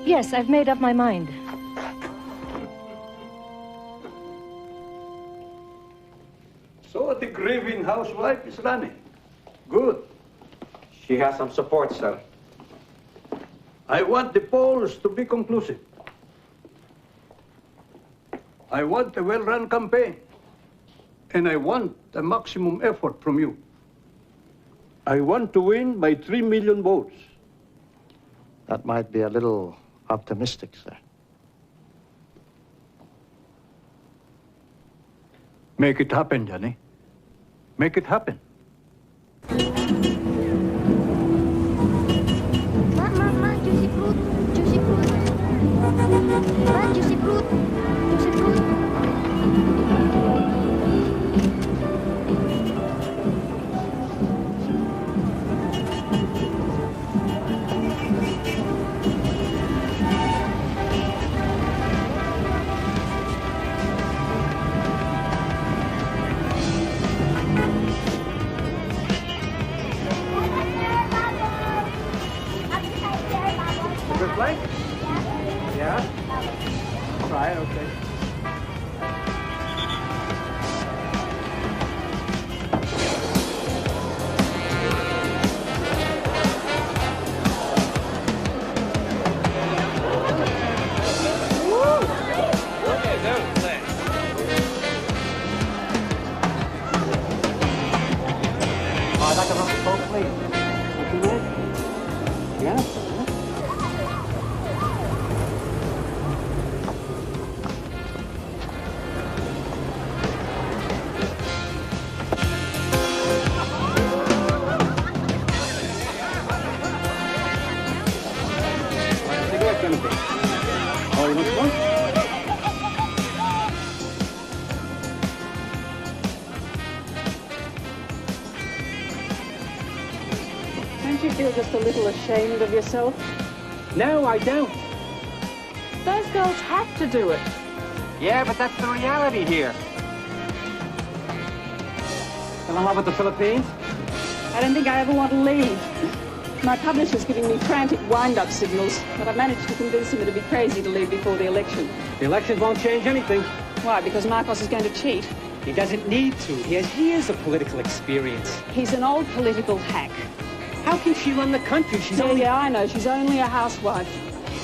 Yes, I've made up my mind. So the grieving housewife is running. Good. She has some support, sir. I want the polls to be conclusive. I want a well-run campaign. And I want a maximum effort from you. I want to win by 3 million votes. That might be a little optimistic, sir. Make it happen, Johnny. Make it happen. Ma, juicy fruit, juicy fruit. Ma, juicy fruit, juicy fruit. Flank? Yeah? Try it, okay. I'd like a roast both, please. Yeah. Oh, you want one? Don't you feel just a little ashamed of yourself? No, I don't. Those girls have to do it. Yeah, but that's the reality here. Still in love with the Philippines? I don't think I ever want to leave. My publisher's giving me frantic wind-up signals, but I've managed to convince him it'd be crazy to leave before the election. The elections won't change anything. Why? Because Marcos is going to cheat. He doesn't need to. He has years of political experience. He's an old political hack. How can she run the country? She's only... Yeah, I know. She's only a housewife.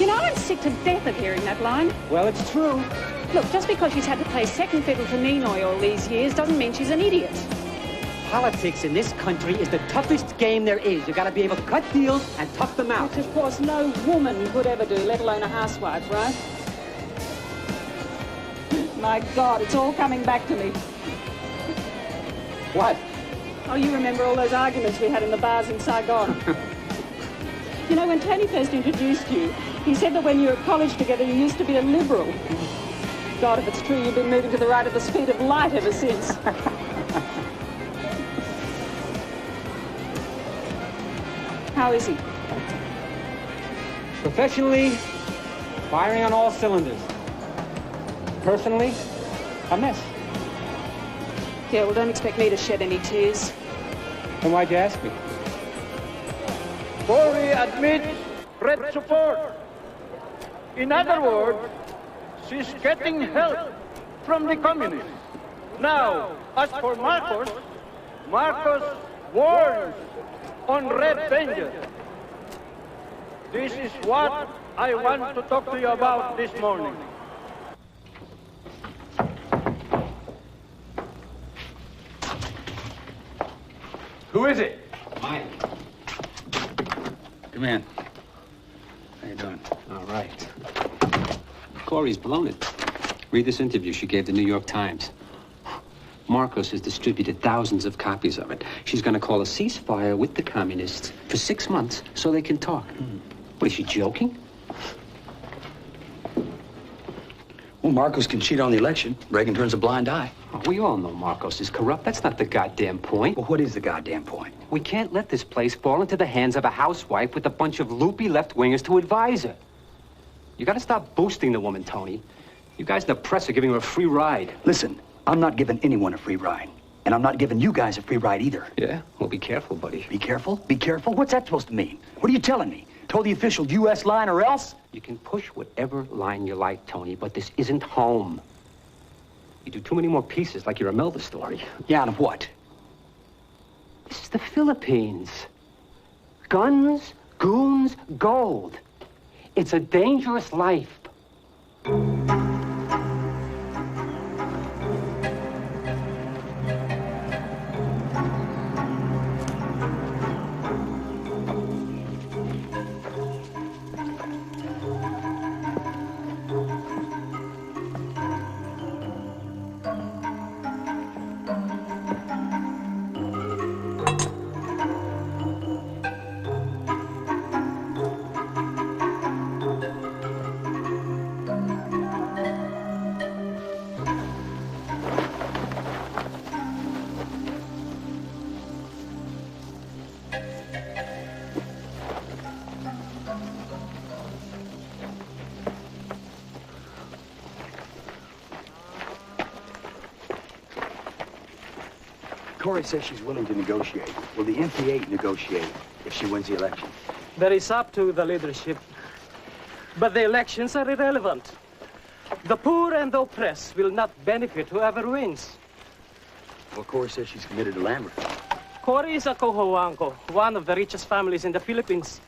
You know, I'm sick to death of hearing that line. Well, it's true. Look, just because she's had to play second fiddle to Ninoy all these years doesn't mean she's an idiot. Politics in this country is the toughest game there is. You gotta be able to cut deals and tough them out. Which, of course, no woman could ever do, let alone a housewife, right? My God, it's all coming back to me. What? Oh, you remember all those arguments we had in the bars in Saigon? You know, when Tony first introduced you, he said that when you were at college together, you used to be a liberal. God, if it's true, you've been moving to the right at the speed of light ever since. How is he? Professionally, firing on all cylinders. Personally, a mess. Yeah, well, don't expect me to shed any tears. Then why'd you ask me? Corey admits Red support. In other words, she's getting help from the communists. Now, as for Marcos, Marcos warns on Red vengeance. This is what I want to talk to you about this morning. Who is it? Mike. Come in. How you doing? All right. Corey's blown it. Read this interview she gave the New York Times. Marcos has distributed thousands of copies of it. She's going to call a ceasefire with the communists for 6 months so they can talk. What, is she joking? Well, Marcos can cheat on the election. Reagan turns a blind eye. Oh, we all know Marcos is corrupt. That's not the goddamn point. Well, what is the goddamn point? We can't let this place fall into the hands of a housewife with a bunch of loopy left-wingers to advise her. You got to stop boosting the woman, Tony. You guys in the press are giving her a free ride. Listen, I'm not giving anyone a free ride. And I'm not giving you guys a free ride either. Yeah? Well, be careful, buddy. Be careful? Be careful? What's that supposed to mean? What are you telling me? Toe the official U.S. line or else? You can push whatever line you like, Tony, but this isn't home. You do too many more pieces like you're a Melville story. Yeah, and what? This is the Philippines. Guns, goons, gold. It's a dangerous life. Corey says she's willing to negotiate. Will the NPA negotiate if she wins the election? That is up to the leadership. But the elections are irrelevant. The poor and the oppressed will not benefit whoever wins. Well, Corey says she's committed to land reform. Cory is a Cojuangco, one of the richest families in the Philippines.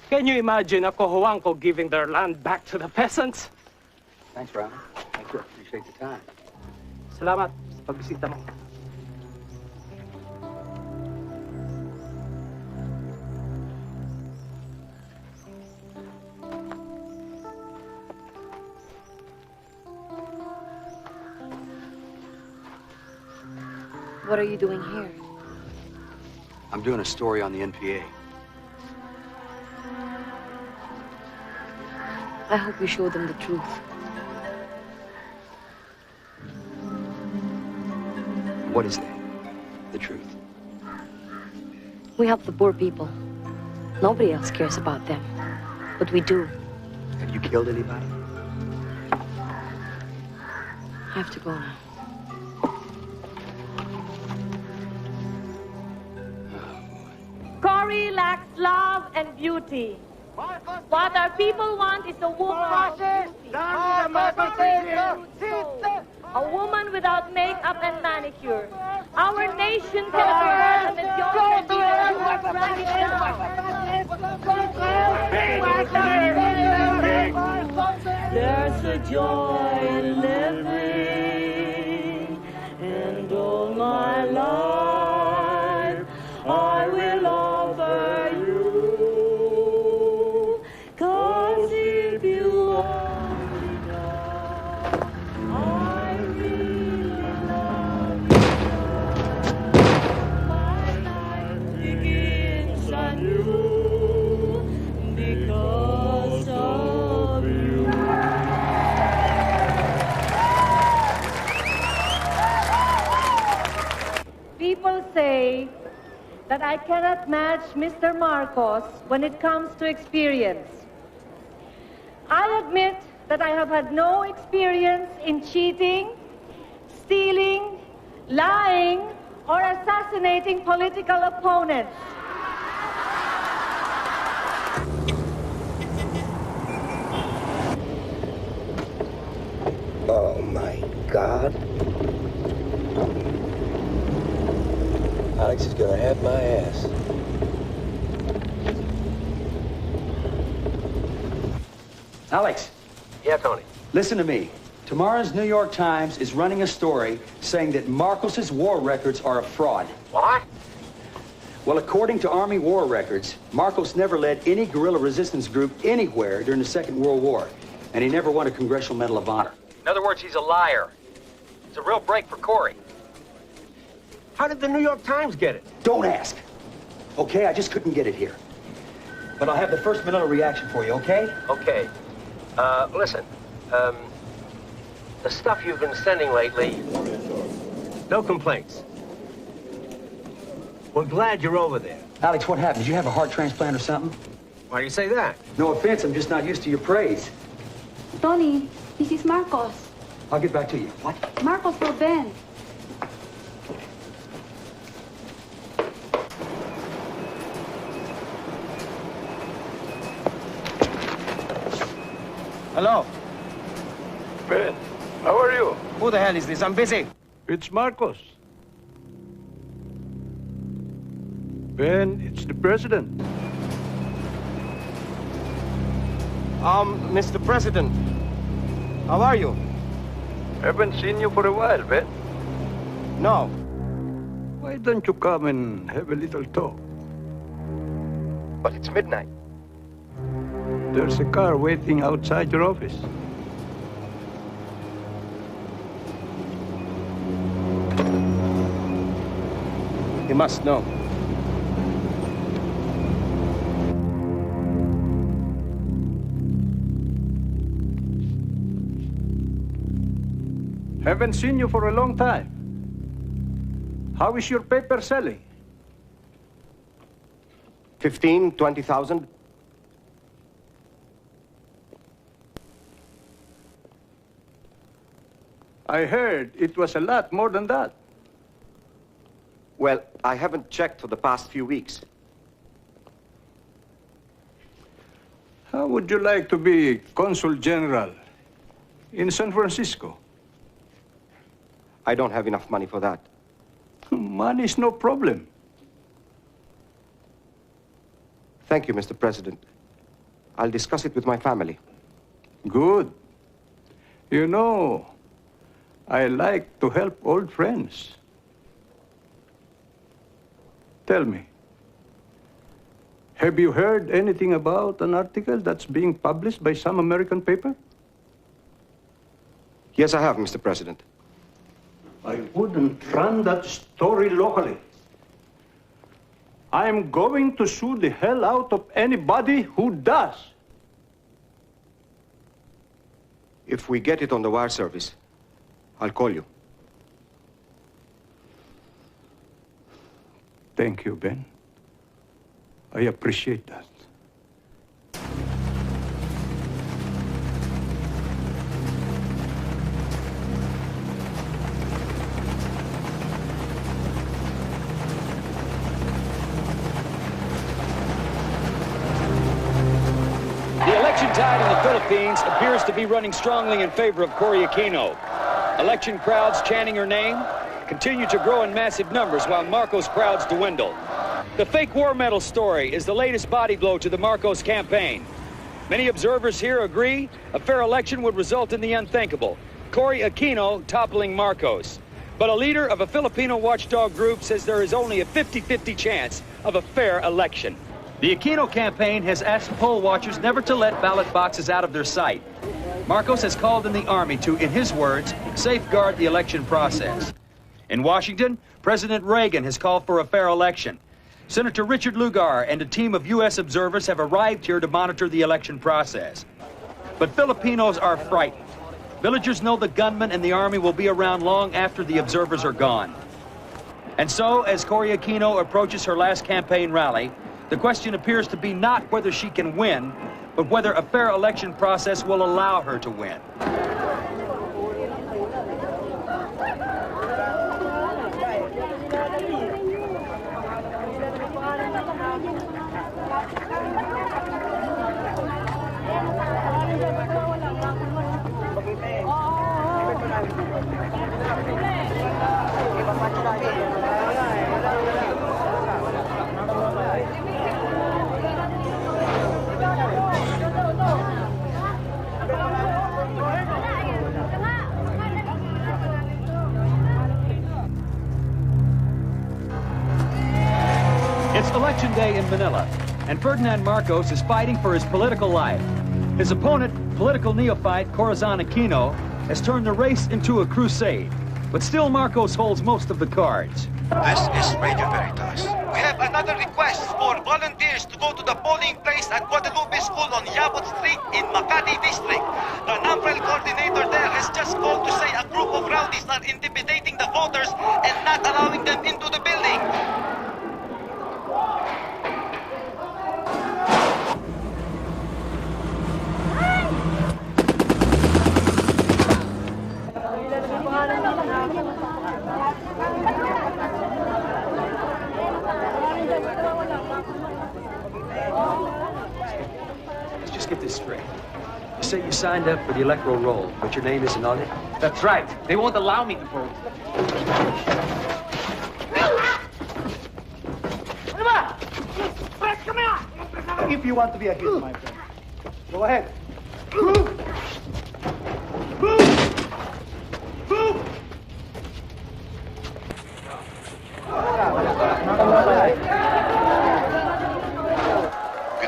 Can you imagine a Cojuangco giving their land back to the peasants? Thanks, Ron. Thank you. Appreciate the time. Salamat sa pagbisita mo. What are you doing here? I'm doing a story on the NPA. I hope you show them the truth. What is that? The truth? We help the poor people. Nobody else cares about them. But we do. Have you killed anybody? I have to go now. Cory lacks love and beauty. What our people want is a woman a woman without makeup and manicure. Our nation can afford a mediocre There's a joy in living, and all my life I will offer you. 'Cause if you only know, I really love you. My life begins anew because of you. People say that I cannot match Mr. Marcos when it comes to experience. I admit that I have had no experience in cheating, stealing, lying, or assassinating political opponents. Oh, my God. Alex is gonna have my ass. Alex. Yeah, Tony. Listen to me. Tomorrow's New York Times is running a story saying that Marcos's war records are a fraud. What? Well, according to Army war records, Marcos never led any guerrilla resistance group anywhere during the Second World War, and he never won a Congressional Medal of Honor. In other words, he's a liar. It's a real break for Corey. How did the New York Times get it? Don't ask. Okay, I just couldn't get it here. But I'll have the first Manila reaction for you, okay? Okay. Listen. The stuff you've been sending lately, no complaints. We're glad you're over there. Alex, what happened? Did you have a heart transplant or something? Why do you say that? No offense, I'm just not used to your praise. Tony, this is Marcos. I'll get back to you. What? Marcos for Ben. Hello? Ben, how are you? Who the hell is this? I'm busy. It's Marcos. Ben, it's the president. Mr. President, how are you? Haven't seen you for a while, Ben. No. Why don't you come and have a little talk? But it's midnight. There's a car waiting outside your office. He must know. Haven't seen you for a long time. How is your paper selling? 15, 20,000. I heard it was a lot more than that. Well, I haven't checked for the past few weeks. How would you like to be Consul General in San Francisco? I don't have enough money for that. Money's no problem. Thank you, Mr. President. I'll discuss it with my family. Good. You know, I like to help old friends. Tell me, have you heard anything about an article that's being published by some American paper? Yes, I have, Mr. President. I wouldn't run that story locally. I'm going to sue the hell out of anybody who does. If we get it on the wire service, I'll call you. Thank you, Ben. I appreciate that. The election tide in the Philippines appears to be running strongly in favor of Cory Aquino. Election crowds chanting her name continue to grow in massive numbers while Marcos crowds dwindle. The fake war medal story is the latest body blow to the Marcos campaign. Many observers here agree a fair election would result in the unthinkable, Cory Aquino toppling Marcos. But a leader of a Filipino watchdog group says there is only a 50-50 chance of a fair election. The Aquino campaign has asked poll watchers never to let ballot boxes out of their sight. Marcos has called in the army to, in his words, safeguard the election process. In Washington, President Reagan has called for a fair election. Senator Richard Lugar and a team of U.S. observers have arrived here to monitor the election process. But Filipinos are frightened. Villagers know the gunmen and the army will be around long after the observers are gone. And so, as Cory Aquino approaches her last campaign rally, the question appears to be not whether she can win, but whether a fair election process will allow her to win. It's Election Day in Manila, and Ferdinand Marcos is fighting for his political life. His opponent, political neophyte Corazon Aquino, has turned the race into a crusade. But still, Marcos holds most of the cards. This is Radio Veritas. We have another request for volunteers to go to the polling place at Guadalupe School on Yabot Street in Makati District. The NAMPREL coordinator there has just called to say a group of rowdies are intimidating the voters and not allowing them into the building. Let's just get this straight. say you signed up for the electoral roll, but your name isn't on it? That's right. They won't allow me to vote. If you want to be a hero, my friend, go ahead. Good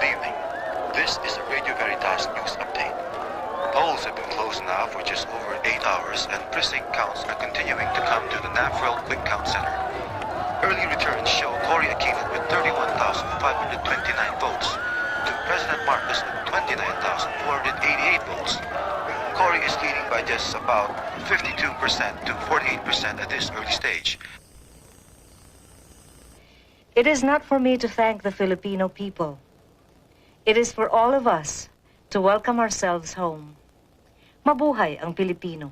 evening. This is a Radio Veritas news update. Polls have been closed now for just over 8 hours, and precinct counts are continuing to come to the NAFREL Quick Count Center. Early returns show Cory Aquino with 31,529 votes to President Marcos with 29,488 votes. Cory is leading by just about 52% to 48% at this early stage. It is not for me to thank the Filipino people. It is for all of us to welcome ourselves home. Mabuhay ang Pilipino.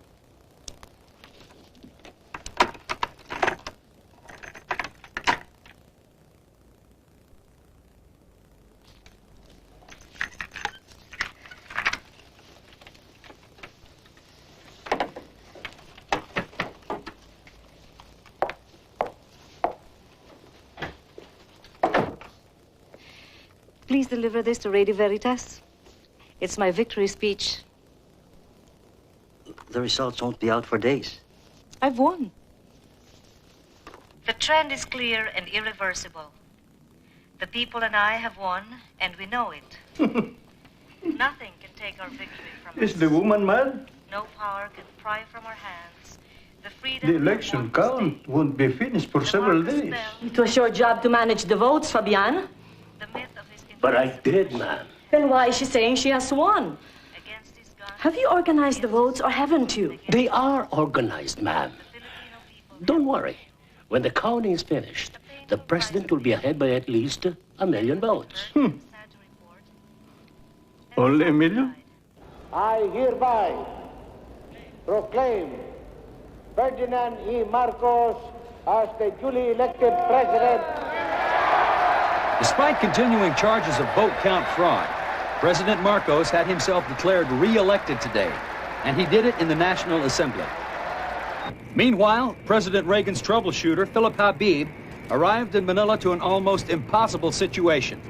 Please deliver this to Radio Veritas. It's my victory speech. The results won't be out for days. I've won. The trend is clear and irreversible. The people and I have won, and we know it. Nothing can take our victory from us. Is the woman mad? No power can pry from our hands the freedom. The election count won't be finished for several days. It was your job to manage the votes, Fabian. But I did, ma'am. Then why is she saying she has won? Have you organized the votes or haven't you? They are organized, ma'am. Don't worry. When the counting is finished, the president will be ahead by at least 1 million votes. Only 1 million? I hereby proclaim Ferdinand E. Marcos as the duly elected president. Despite continuing charges of vote count fraud, President Marcos had himself declared re-elected today, and he did it in the National Assembly. Meanwhile, President Reagan's troubleshooter, Philip Habib, arrived in Manila to an almost impossible situation.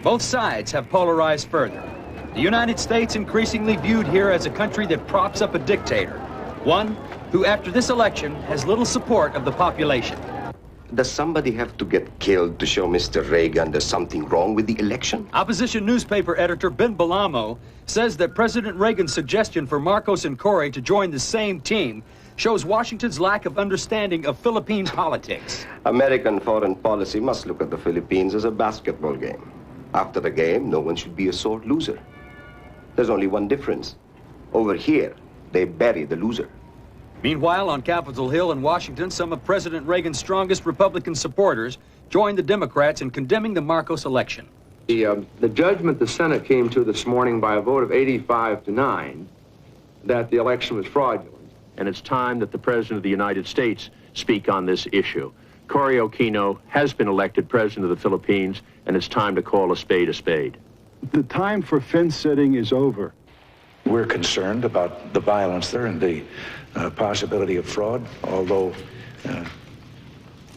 Both sides have polarized further. The United States increasingly viewed here as a country that props up a dictator, one who, after this election, has little support of the population. Does somebody have to get killed to show Mr. Reagan there's something wrong with the election? Opposition newspaper editor Ben Balamo says that President Reagan's suggestion for Marcos and Cory to join the same team shows Washington's lack of understanding of Philippine politics. American foreign policy must look at the Philippines as a basketball game. After the game, no one should be a sore loser. There's only one difference. Over here, they bury the loser. Meanwhile, on Capitol Hill in Washington, some of President Reagan's strongest Republican supporters joined the Democrats in condemning the Marcos election. The judgment the Senate came to this morning by a vote of 85-9 that the election was fraudulent. And it's time that the President of the United States speak on this issue. Cory Aquino has been elected President of the Philippines, and it's time to call a spade a spade. The time for fence setting is over. We're concerned about the violence there and the possibility of fraud, although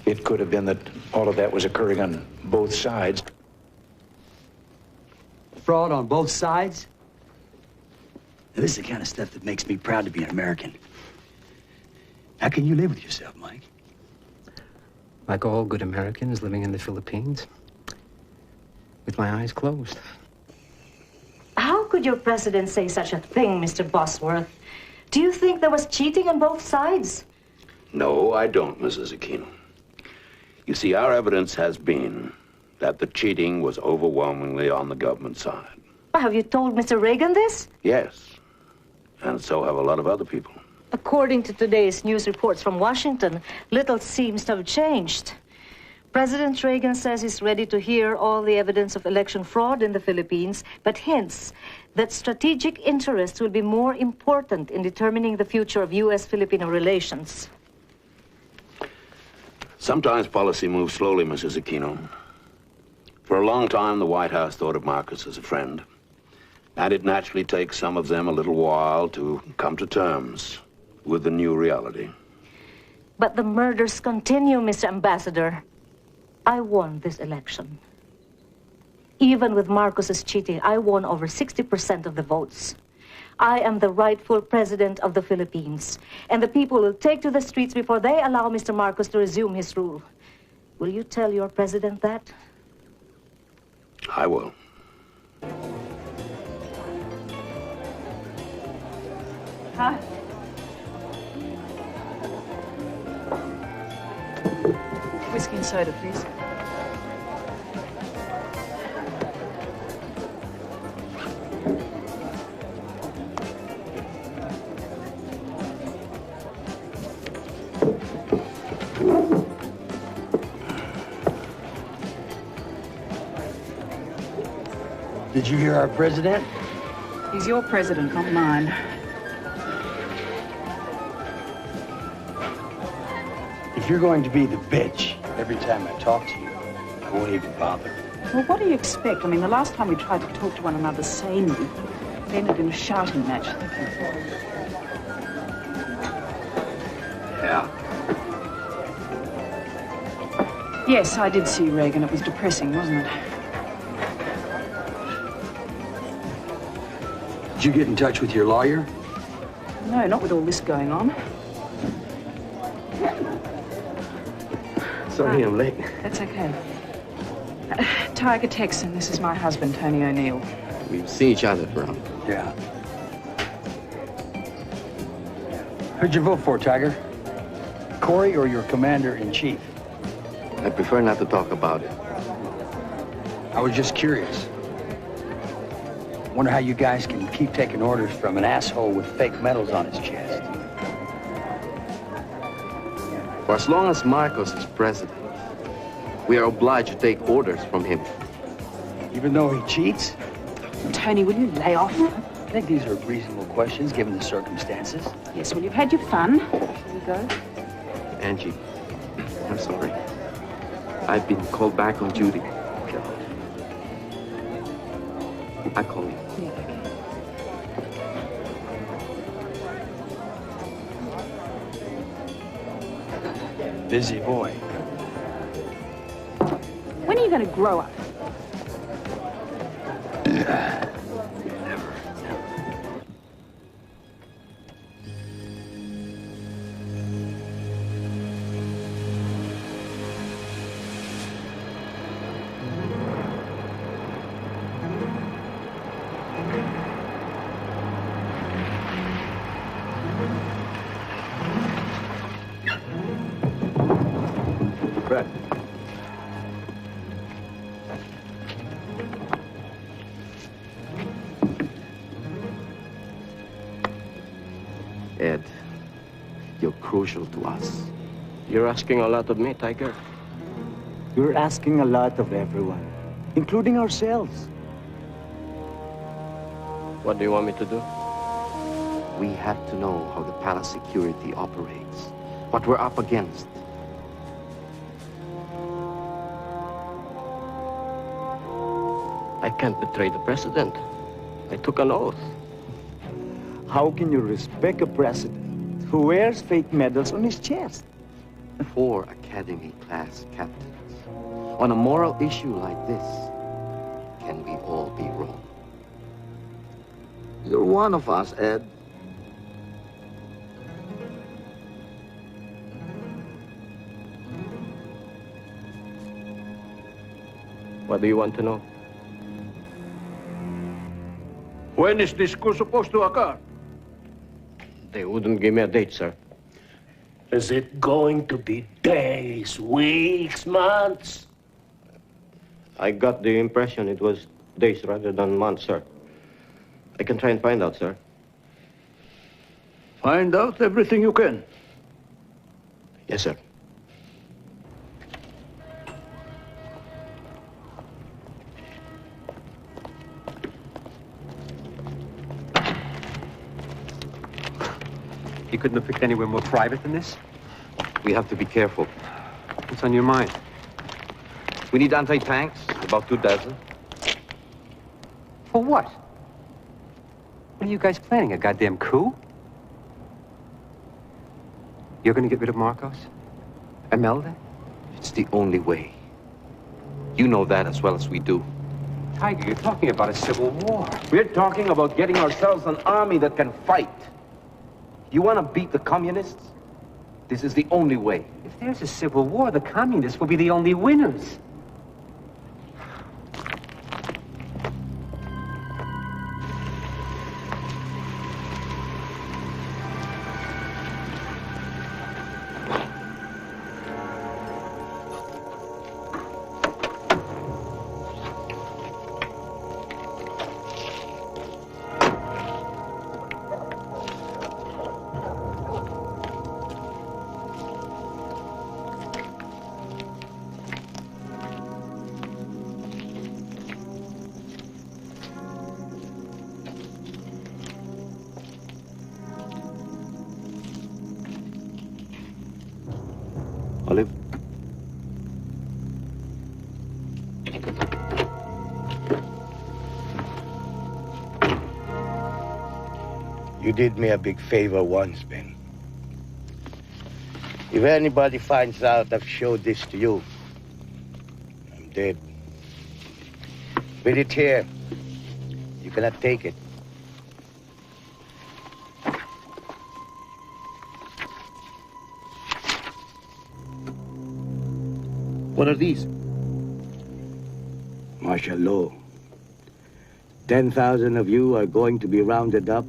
it could have been that all of that was occurring on both sides. Fraud on both sides? Now, this is the kind of stuff that makes me proud to be an American. How can you live with yourself, Mike? Like all good Americans living in the Philippines, with my eyes closed. How could your president say such a thing, Mr. Bosworth? Do you think there was cheating on both sides? No, I don't, Mrs. Aquino. You see, our evidence has been that the cheating was overwhelmingly on the government side. Have you told Mr. Reagan this? Yes, and so have a lot of other people. According to today's news reports from Washington, little seems to have changed. President Reagan says he's ready to hear all the evidence of election fraud in the Philippines, but hints that strategic interests will be more important in determining the future of U.S.-Filipino relations. Sometimes policy moves slowly, Mrs. Aquino. For a long time, the White House thought of Marcos as a friend. And it naturally takes some of them a little while to come to terms with the new reality. But the murders continue, Mr. Ambassador. I won this election. Even with Marcos's cheating, I won over 60% of the votes. I am the rightful president of the Philippines, and the people will take to the streets before they allow Mr. Marcos to resume his rule. Will you tell your president that? I will. Huh? Whiskey and soda, please. Did you hear our president? He's your president, not mine. If you're going to be the bitch every time I talk to you, I won't even bother. Well, what do you expect? I mean, the last time we tried to talk to one another sanely, it ended in a shouting match. Yeah. Yes, I did see Reagan. It was depressing, wasn't it? Did you get in touch with your lawyer? No, not with all this going on. Sorry I'm late. That's okay. Tiger Texan, this is my husband, Tony O'Neill. We've seen each other around. Yeah. Who'd you vote for, Tiger? Corey or your commander-in-chief? I prefer not to talk about it. I was just curious. Wonder how you guys can keep taking orders from an asshole with fake medals on his chest. For as long as Marcos is president, we are obliged to take orders from him. Even though he cheats? Tony, will you lay off? I think these are reasonable questions, given the circumstances. Yes, well, you've had your fun. Shall we go? Angie, I'm sorry. I've been called back on duty. I call you. Yeah, okay. Busy boy. When are you going to grow up? Fred. Ed, you're crucial to us. You're asking a lot of me, Tiger. You're asking a lot of everyone, including ourselves. What do you want me to do? We have to know how the palace security operates, what we're up against. I can't betray the president. I took an oath. How can you respect a president who wears fake medals on his chest? 4 Academy-class captains. On a moral issue like this, can we all be wrong? You're one of us, Ed. What do you want to know? When is this coup supposed to occur? They wouldn't give me a date, sir. Is it going to be days, weeks, months? I got the impression it was days rather than months, sir. I can try and find out, sir. Find out everything you can. Yes, sir. You couldn't have picked anywhere more private than this? We have to be careful. What's on your mind? We need anti-tanks, about 2 dozen. For what? What are you guys planning, a goddamn coup? You're gonna get rid of Marcos? Imelda? It's the only way. You know that as well as we do. Tiger, you're talking about a civil war. We're talking about getting ourselves an army that can fight. You want to beat the communists? This is the only way. If there's a civil war, the communists will be the only winners. Olive? You did me a big favor once, Ben. If anybody finds out I've showed this to you, I'm dead. With it here, you cannot take it. What are these? Martial law. 10,000 of you are going to be rounded up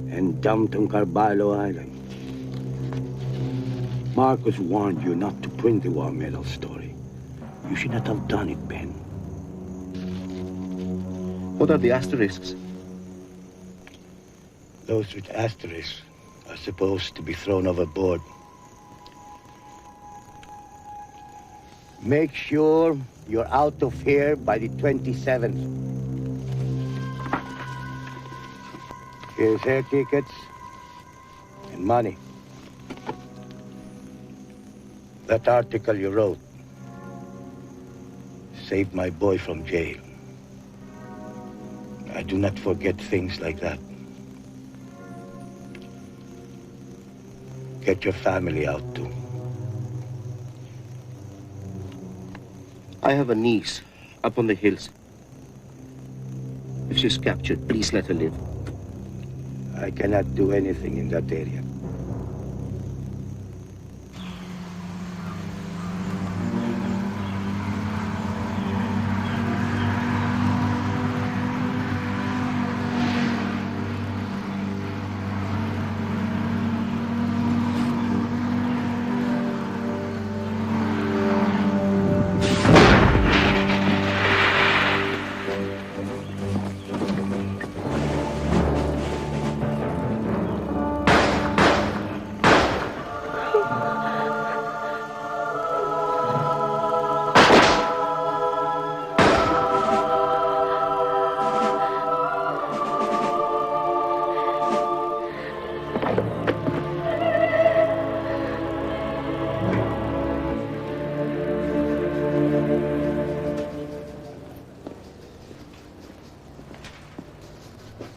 and dumped on Carballo Island. Marcos warned you not to print the war medal story. You should not have done it, Ben. What are the asterisks? Those with asterisks are supposed to be thrown overboard. Make sure you're out of here by the 27th. Here's air tickets and money. That article you wrote saved my boy from jail. I do not forget things like that. Get your family out too. I have a niece up on the hills. If she's captured, please let her live. I cannot do anything in that area.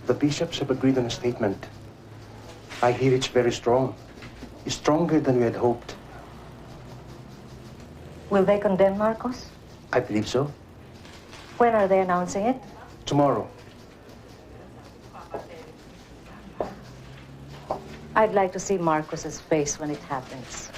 The bishops have agreed on a statement. I hear it's very strong. It's stronger than we had hoped. Will they condemn Marcos? I believe so. When are they announcing it? Tomorrow. I'd like to see Marcos's face when it happens.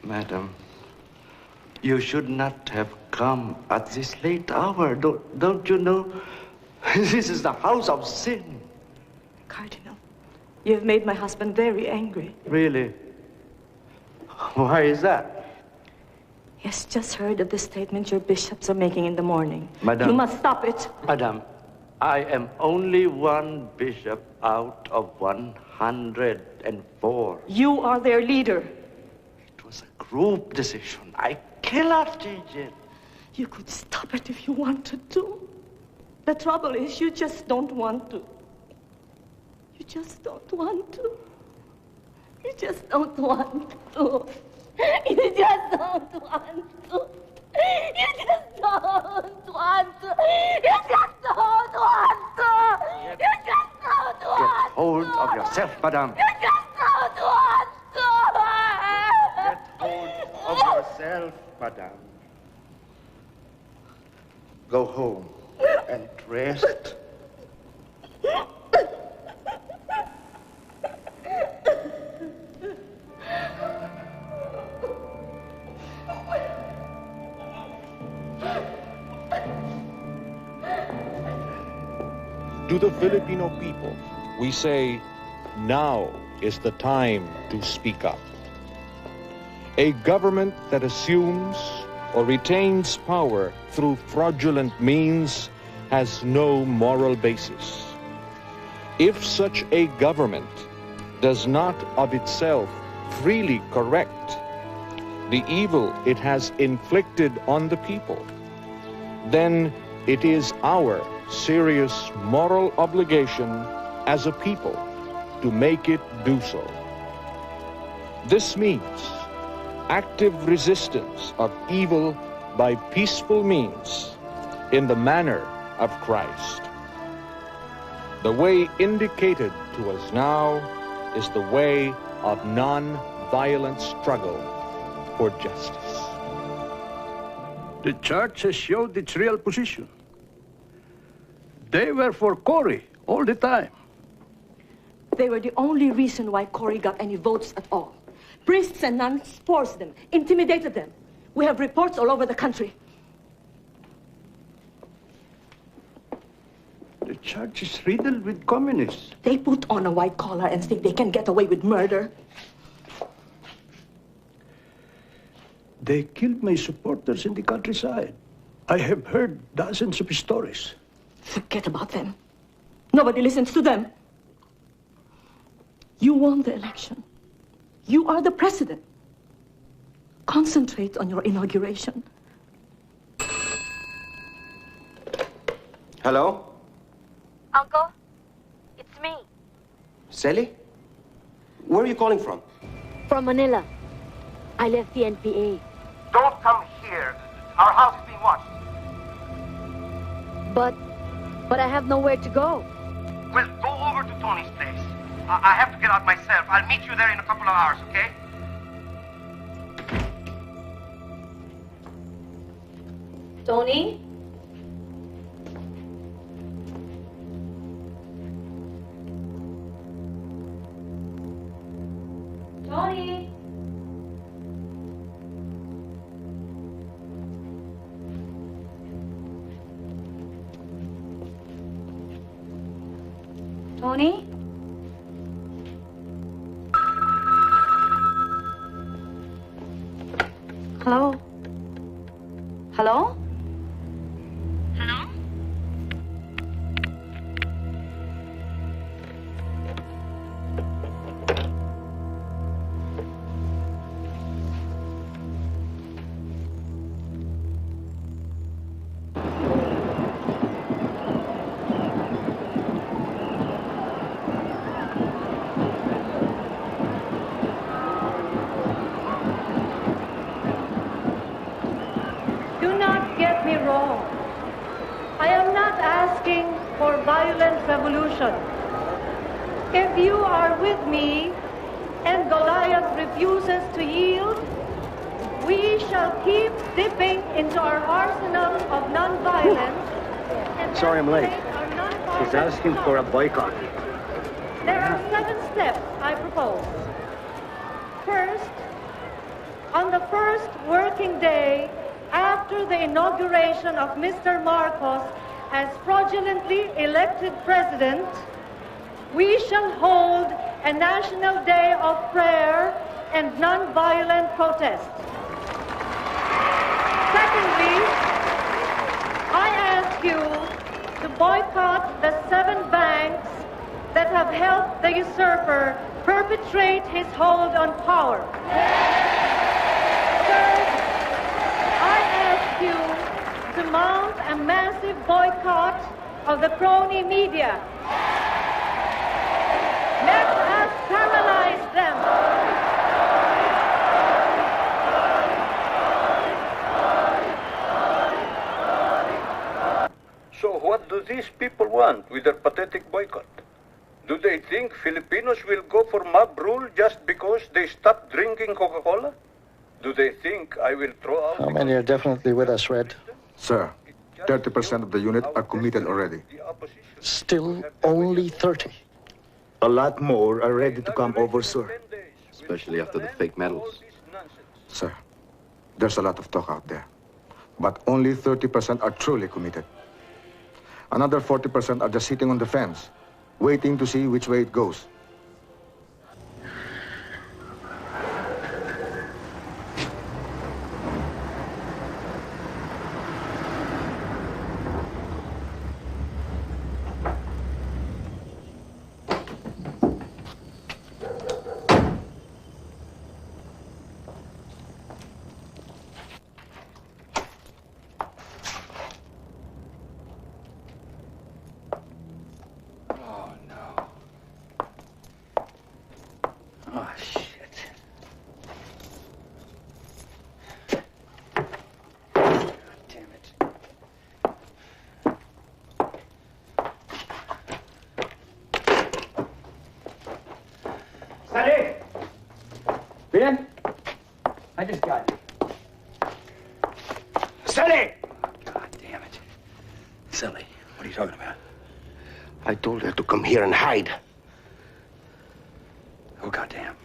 Madam, you should not have come at this late hour. Don't you know? This is the house of sin. Cardinal, you have made my husband very angry. Really? Why is that? He has just heard of the statement your bishops are making in the morning. Madam. You must stop it. Madam, I am only one bishop out of 104. You are their leader. It was a group decision. I cannot change it. You could stop it if you wanted to. The trouble is, you just don't want to. You just don't want to. You just don't want to. You just don't want to. You just don't want to. You just don't want to. You just don't want to. Get hold of yourself, madam. You just don't want to. Get hold of yourself, madam. Go home and rest. To the Filipino people, we say, now is the time to speak up. A government that assumes or retains power through fraudulent means has no moral basis. If such a government does not of itself freely correct the evil it has inflicted on the people, then it is our serious moral obligation as a people to make it do so. This means active resistance of evil by peaceful means in the manner of Christ. The way indicated to us now is the way of non-violent struggle for justice. The church has showed its real position. They were for Cory all the time. They were the only reason why Cory got any votes at all. Priests and nuns forced them, intimidated them. We have reports all over the country. The church is riddled with communists. They put on a white collar and think they can get away with murder. They killed my supporters in the countryside. I have heard dozens of stories. Forget about them. Nobody listens to them. You won the election. You are the president. Concentrate on your inauguration. Hello? Uncle, it's me. Sally? Where are you calling from? From Manila. I left the NPA. Don't come here. Our house is being watched. But I have nowhere to go. Well, go over to Tony's place. I have to get out myself. I'll meet you there in a couple of hours, okay? Tony? Tony? Tony? Hello? Hello? Hello? Revolution. If you are with me and Goliath refuses to yield, we shall keep dipping into our arsenal of nonviolence. Sorry I'm late. She's asking for a boycott. There are 7 steps I propose. First, on the first working day after the inauguration of Mr. Marcos as fraudulently elected president, we shall hold a national day of prayer and nonviolent protest. boycott the 7 banks that have helped the usurper perpetrate his hold on power. Third, I ask you to mount a massive boycott of the crony media. Let us paralyze them. So what do these people want with their pathetic boycott? Do they think Filipinos will go for mob rule just because they stop drinking Coca-Cola? Do they think I will throw out... How many are definitely with us, Red? Sir, 30% of the unit are committed already. Still only 30. A lot more are ready to come over, sir. Especially after the fake medals. Sir, there's a lot of talk out there. But only 30% are truly committed. Another 40% are just sitting on the fence, waiting to see which way it goes. Oh, shit. God damn it. Sally! Ben? I just got you. Sally! God damn it. Sally, what are you talking about? I told her to come here and hide. Oh, goddamn.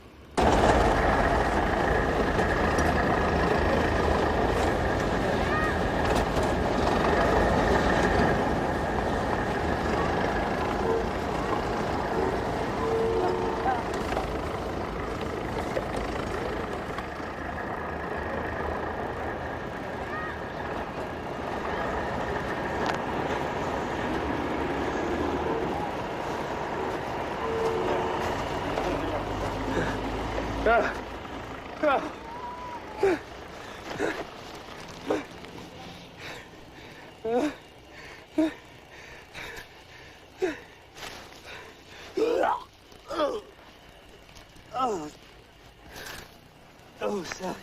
Oh, Sally.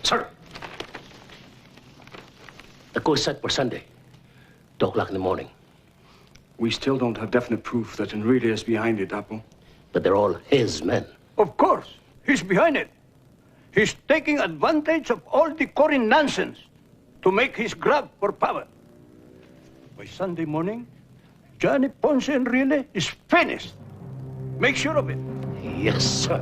Sir! The course set for Sunday. 2 o'clock in the morning. We still don't have definite proof that Enrique is behind it, Apo. But they're all his men. Of course. He's behind it. He's taking advantage of all the Corin nonsense to make his grab for power. By Sunday morning, Johnny Ponce Enrile is finished. Make sure of it. Yes, sir.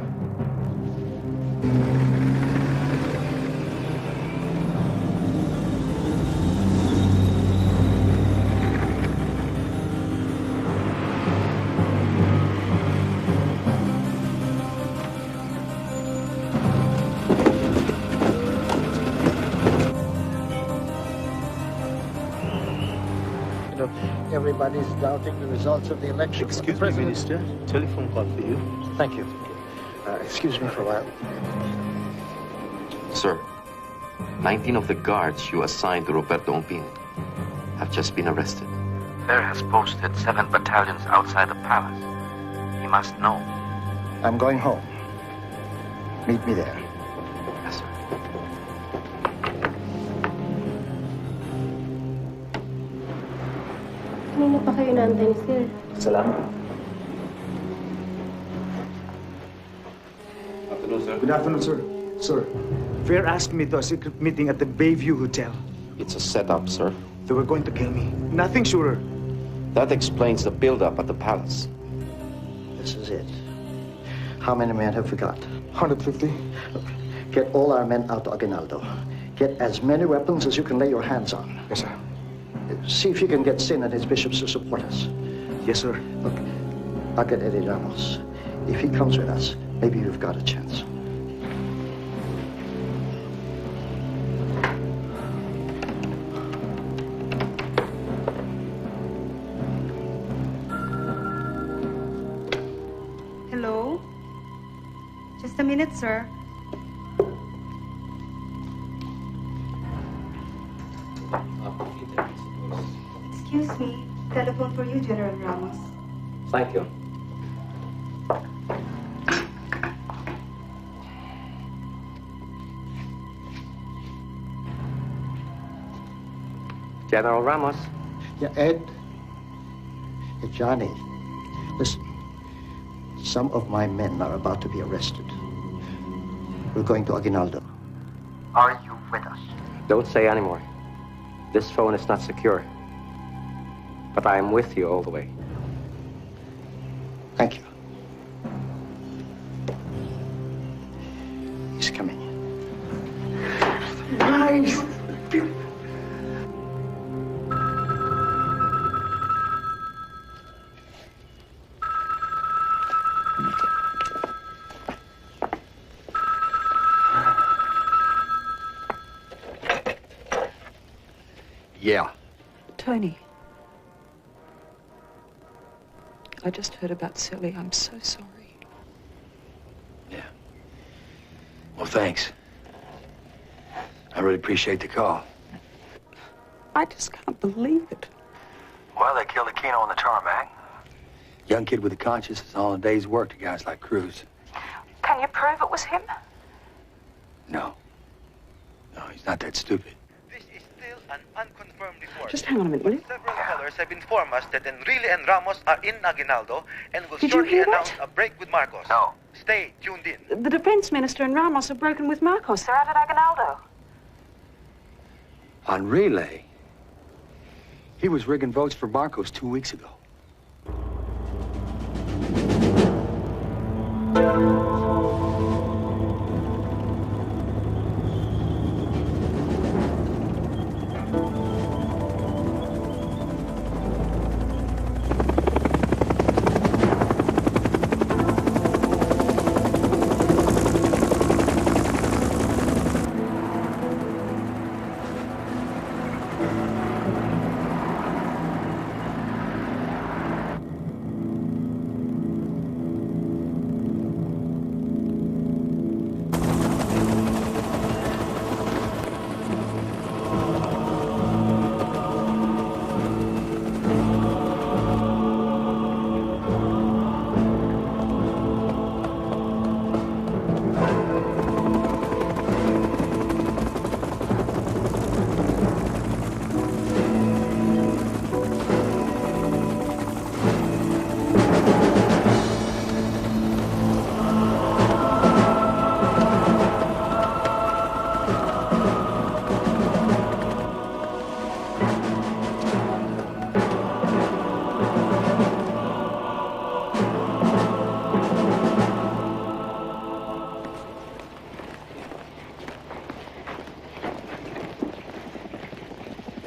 Everybody's doubting the results of the election. Excuse me, Minister. Telephone call for you. Thank you. Excuse me for a while. Sir, 19 of the guards you assigned to Roberto Ompin have just been arrested. Fer has posted 7 battalions outside the palace. He must know. I'm going home. Meet me there. Yes, sir. Kanina pa kayo naantay ni Sir? Salamat. Afternoon, sir. Good afternoon, sir. Sir, Fair asked me to a secret meeting at the Bayview Hotel. It's a setup, sir. They were going to kill me. Nothing surer. That explains the build-up at the palace. This is it. How many men have we got? 150. Look, get all our men out to Aguinaldo. Get as many weapons as you can lay your hands on. Yes, sir. See if you can get Sin and his bishops to support us. Yes, sir. Look, I'll get Eddie Ramos. If he comes with us, maybe you've got a chance. Hello? Just a minute, sir. Excuse me. Telephone for you, General Ramos. Thank you. General Ramos. Yeah, Ed. Hey, Johnny. Listen. Some of my men are about to be arrested. We're going to Aguinaldo. Are you with us? Don't say anymore. This phone is not secure. But I am with you all the way. Thank you. He's coming. Nice. Yeah. Tony. I just heard about Sally. I'm so sorry. Well, thanks. I really appreciate the call. I just can't believe it. Well, they killed Aquino on the tarmac. Young kid with a conscience is all a day's work to guys like Cruz. Can you prove it was him? No. No, he's not that stupid. This is still an unconfirmed report. Just hang on a minute, will you? Several tellers have informed us that Enrile and Ramos are in Aguinaldo and will Did you shortly hear that? announce a break with Marcos. No. Stay tuned in. The defense minister and Ramos have broken with Marcos. They're out at Aguinaldo. On relay, he was rigging votes for Marcos 2 weeks ago.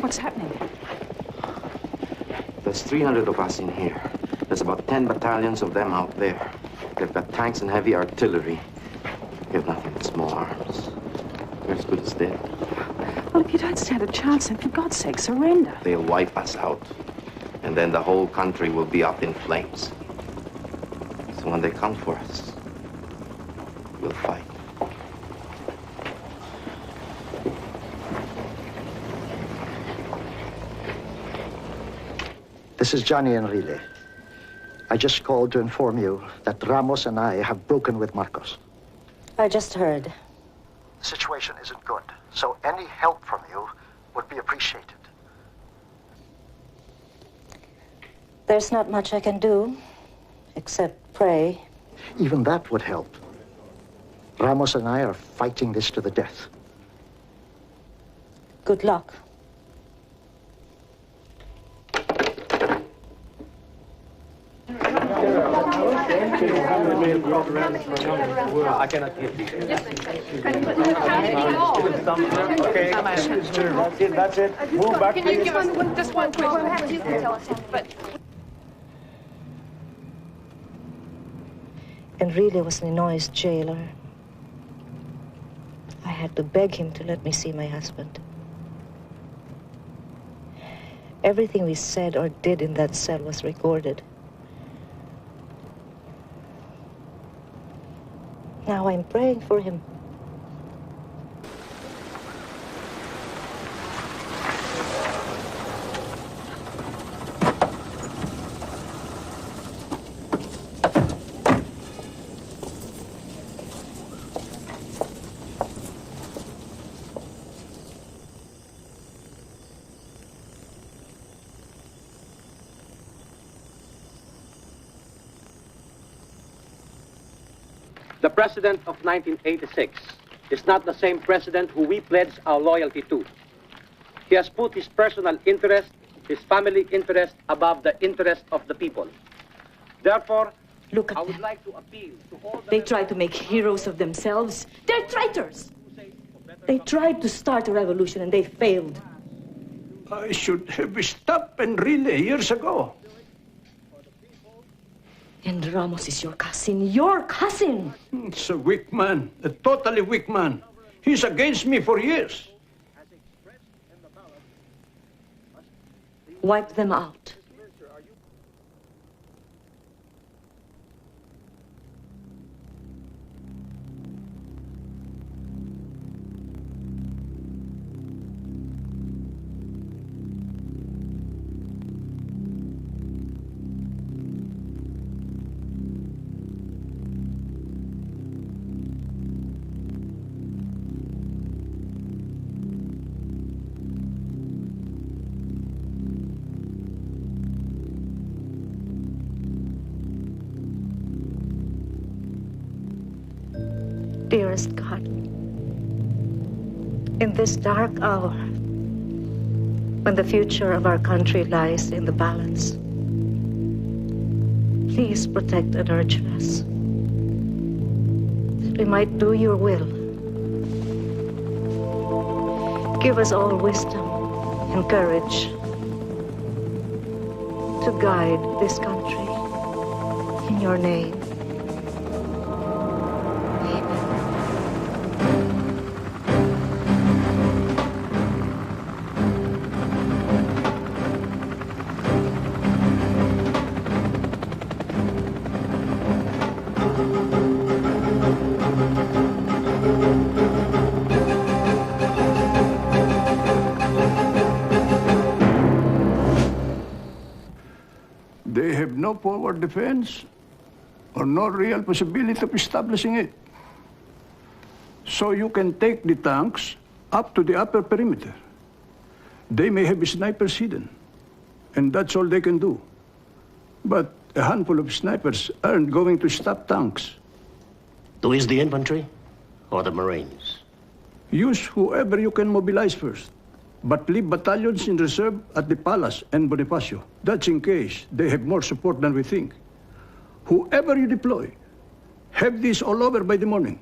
What's happening? There's 300 of us in here. There's about 10 battalions of them out there. They've got tanks and heavy artillery. We have nothing but small arms. We're as good as dead. Well, if you don't stand a chance, then for God's sake, surrender. They'll wipe us out. And then the whole country will be up in flames. So when they come for us, we'll fight. This is Johnny Enrile. I just called to inform you that Ramos and I have broken with Marcos. I just heard. The situation isn't good, so any help from you would be appreciated. There's not much I can do, except pray. Even that would help. Ramos and I are fighting this to the death. Good luck. I cannot hear you. Okay. That's it. Move back. Can you give us just one quick? Perhaps you can tell us. But Enrile was Ninoy's jailer. I had to beg him to let me see my husband. Everything we said or did in that cell was recorded. Now I'm praying for him. The president of 1986 is not the same president who we pledge our loyalty to. He has put his personal interest, his family interest, above the interest of the people. Therefore, look at I would them. like to appeal to all the... They tried to make heroes of themselves. They're traitors. They tried to start a revolution and they failed. I should have stopped Enrile years ago. And Ramos is your cousin. Your cousin! He's a weak man, a totally weak man. He's against me for years. Wipe them out. Dearest God, in this dark hour, when the future of our country lies in the balance, please protect and nurture us, that we might do your will. Give us all wisdom and courage to guide this country in your name. They have no forward defense or no real possibility of establishing it. So you can take the tanks up to the upper perimeter. They may have snipers hidden, and that's all they can do. But a handful of snipers aren't going to stop tanks. To use the infantry or the Marines? Use whoever you can mobilize first, but leave battalions in reserve at the Palace and Bonifacio. That's in case they have more support than we think. Whoever you deploy, have this all over by the morning.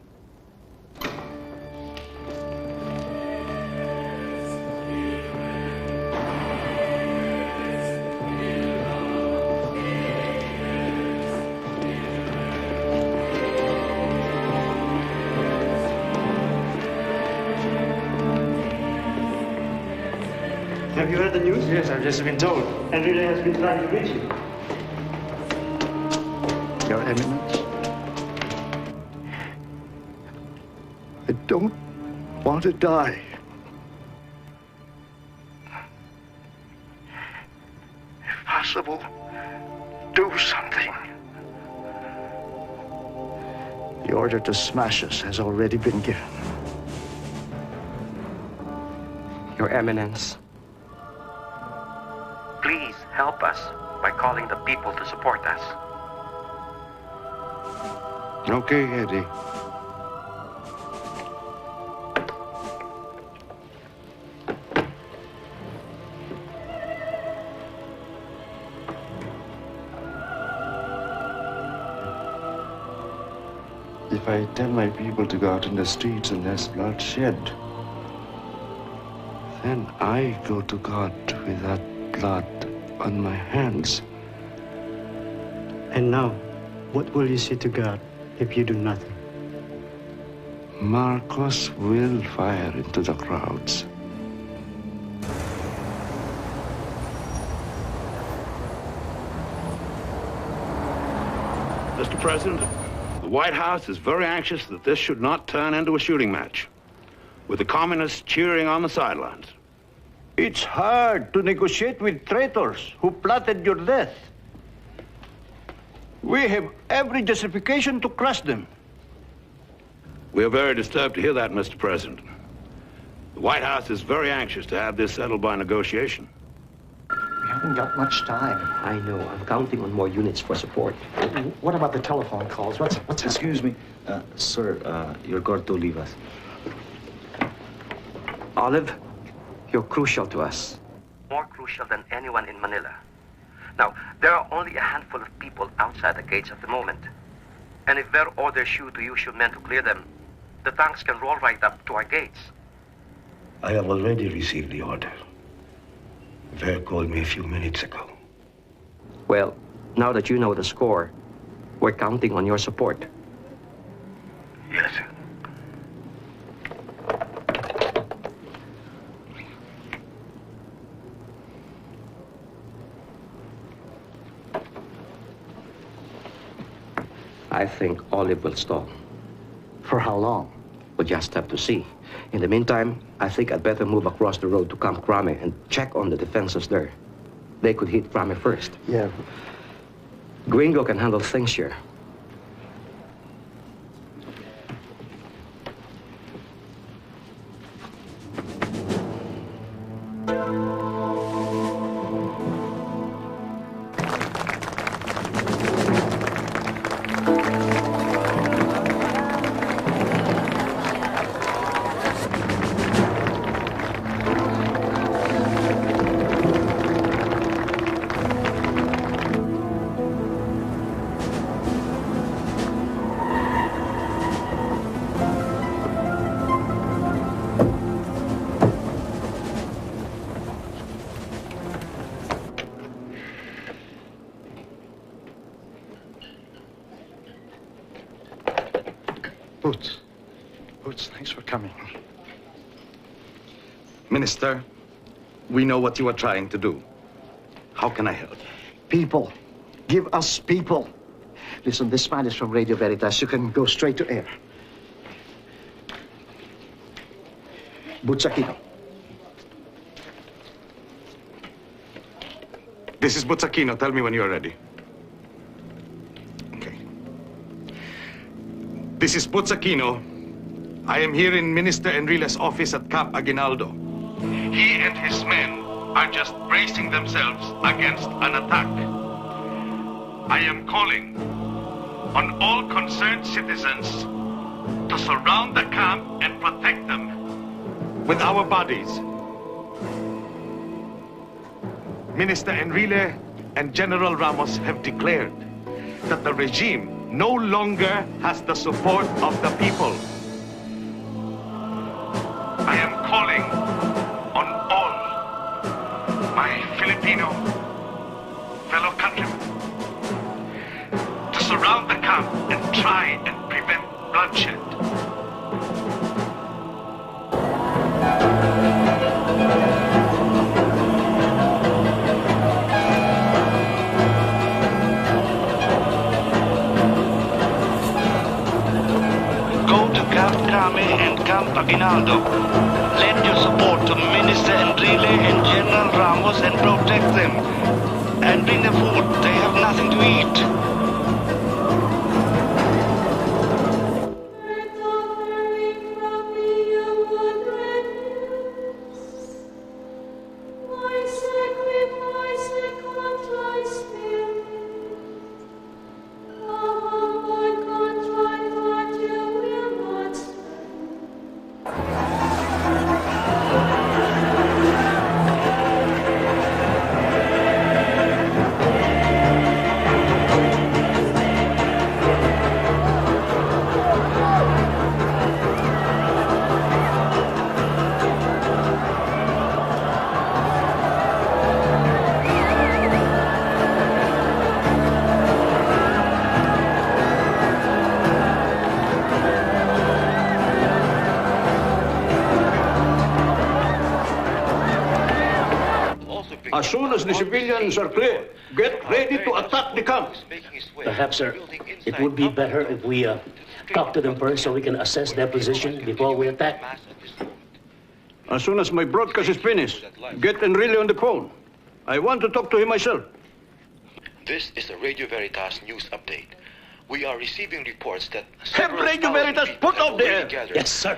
Have you heard the news? Yes, I've just been told. Enrile has been trying to reach you. Your Eminence, I don't want to die. If possible, do something. The order to smash us has already been given. Your Eminence, please help us by calling the people to support us. Okay, Eddie. if I tell my people to go out in the streets and there's bloodshed, then I go to God with that blood on my hands. And now, what will you say to God if you do nothing? Marcos will fire into the crowds. Mr. President, the White House is very anxious that this should not turn into a shooting match, with the communists cheering on the sidelines. It's hard to negotiate with traitors who plotted your death. We have every justification to crush them. We are very disturbed to hear that, Mr. President. The White House is very anxious to have this settled by negotiation. We haven't got much time. I know. I'm counting on more units for support. What about the telephone calls? What's Excuse me, sir, you're going to leave us. Olive, you're crucial to us. More crucial than anyone in Manila. Now, there are only a handful of people outside the gates at the moment. And if their orders issue to use your men to clear them, the tanks can roll right up to our gates. I have already received the order. Ver called me a few minutes ago. Well, now that you know the score, we're counting on your support. Yes, sir. I think Olive will stall. For how long? We'll just have to see. In the meantime, I think I'd better move across the road to Camp Crame and check on the defenses there. They could hit Crame first. Yeah. Gringo can handle things here. Boots, thanks for coming. Minister, we know what you are trying to do. How can I help? People. Give us people. Listen, this man is from Radio Veritas. You can go straight to air. Boots Aquino. This is Boots Aquino. Tell me when you're ready. Okay. This is Boots Aquino. I am here in Minister Enrile's office at Camp Aguinaldo. He and his men are just bracing themselves against an attack. I am calling on all concerned citizens to surround the camp and protect them with our bodies. Minister Enrile and General Ramos have declared that the regime no longer has the support of the people. I am calling on all my Filipino fellow countrymen to surround the camp and try and prevent bloodshed. Go to Camp Crame and Camp Aguinaldo. Lend your support to Minister Enrile and General Ramos and protect them. And bring them food. They have nothing to eat. As soon as the civilians are clear, get ready to attack the camp. Perhaps, sir, it would be better if we talk to them first so we can assess their position before we attack. As soon as my broadcast is finished, get Enrile on the phone. I want to talk to him myself. This is a Radio Veritas news update. We are receiving reports that... Have Radio Veritas put out the air! Yes, sir.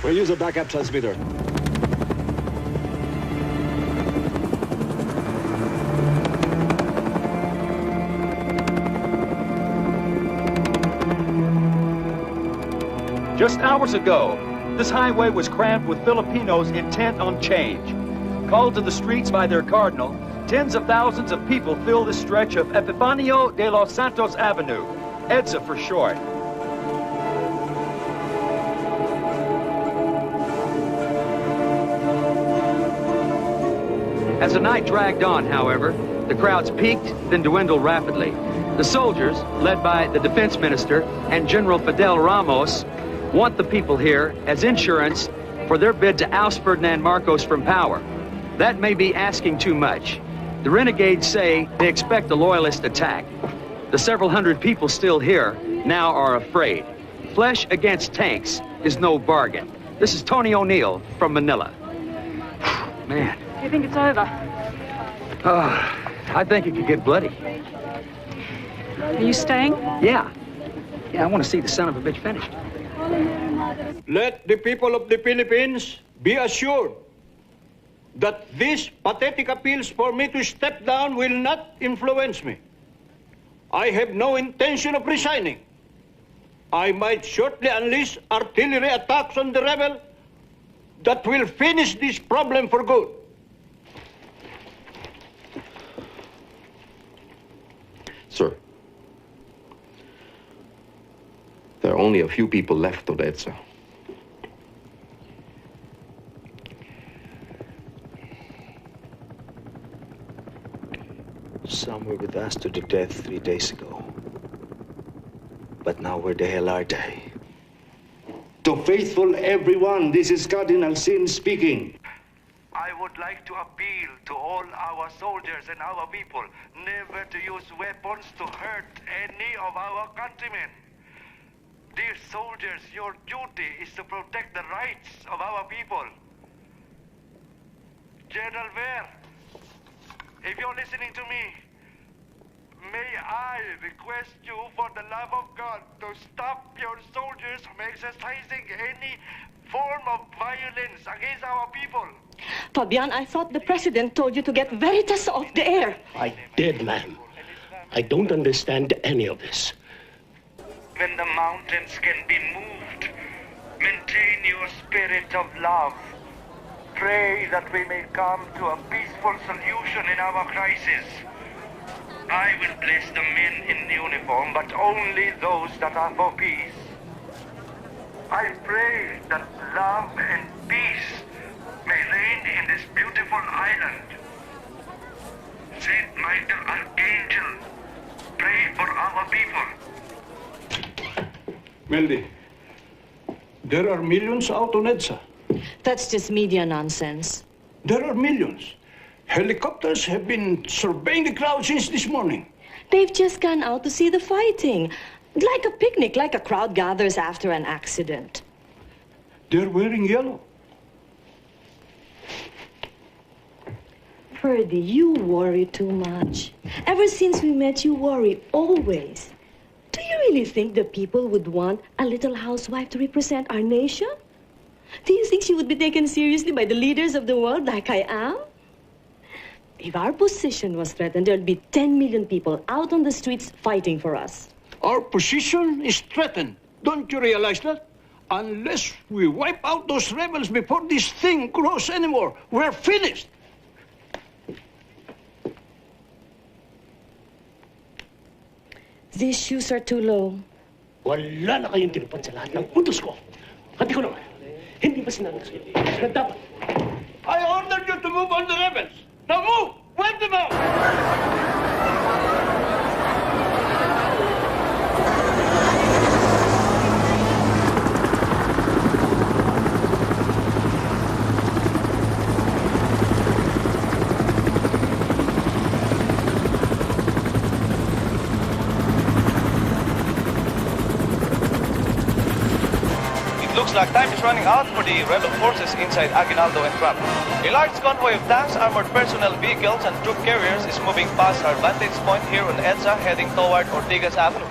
We'll use a backup transmitter. Just hours ago, this highway was crammed with Filipinos intent on change. Called to the streets by their cardinal, tens of thousands of people fill this stretch of Epifanio de los Santos Avenue, EDSA for short. As the night dragged on, however, the crowds peaked, then dwindled rapidly. The soldiers, led by the defense minister and General Fidel Ramos, want the people here as insurance for their bid to oust Ferdinand Marcos from power. That may be asking too much. The renegades say they expect a loyalist attack. The several hundred people still here now are afraid. Flesh against tanks is no bargain. This is Tony O'Neill from Manila. Man. You think it's over? I think it could get bloody. Are you staying? Yeah, I want to see the son of a bitch finished. Let the people of the Philippines be assured that these pathetic appeals for me to step down will not influence me. I have no intention of resigning. I might shortly unleash artillery attacks on the rebel that will finish this problem for good. Sir, there are only a few people left of the EDSA. Some were with us to the death 3 days ago. But now where the hell are they? To faithful everyone, this is Cardinal Sin speaking. I would like to appeal to all our soldiers and our people never to use weapons to hurt any of our countrymen. Dear soldiers, your duty is to protect the rights of our people. General Ver, if you're listening to me, may I request you for the love of God to stop your soldiers from exercising any form of violence against our people. Fabian, I thought the president told you to get Veritas off the air. I did, ma'am. I don't understand any of this. When the mountains can be moved, maintain your spirit of love. Pray that we may come to a peaceful solution in our crisis. I will bless the men in uniform, but only those that are for peace. I pray that love and peace may reign in this beautiful island. Saint Michael Archangel, pray for our people. Meldy, there are millions out on EDSA. That's just media nonsense. There are millions. Helicopters have been surveying the crowd since this morning. They've just gone out to see the fighting. Like a picnic, like a crowd gathers after an accident. They're wearing yellow. Ferdy, you worry too much. Ever since we met, you worry always. Do you really think the people would want a little housewife to represent our nation? Do you think she would be taken seriously by the leaders of the world like I am? If our position was threatened, there'd be 10 million people out on the streets fighting for us. Our position is threatened. Don't you realize that? Unless we wipe out those rebels before this thing grows anymore, we're finished. These shoes are too low. Wala na kayong tinupad sa lahat ng utos ko. Pati ko naman, hindi ba sinabi sa'yo na dapat? I ordered you to move on the rebels. Now move! Wipe them out! Looks like time is running out for the rebel forces inside Aguinaldo and Crab. A large convoy of tanks, armored personnel vehicles, and troop carriers is moving past our vantage point here on EDSA, heading toward Ortigas Avenue.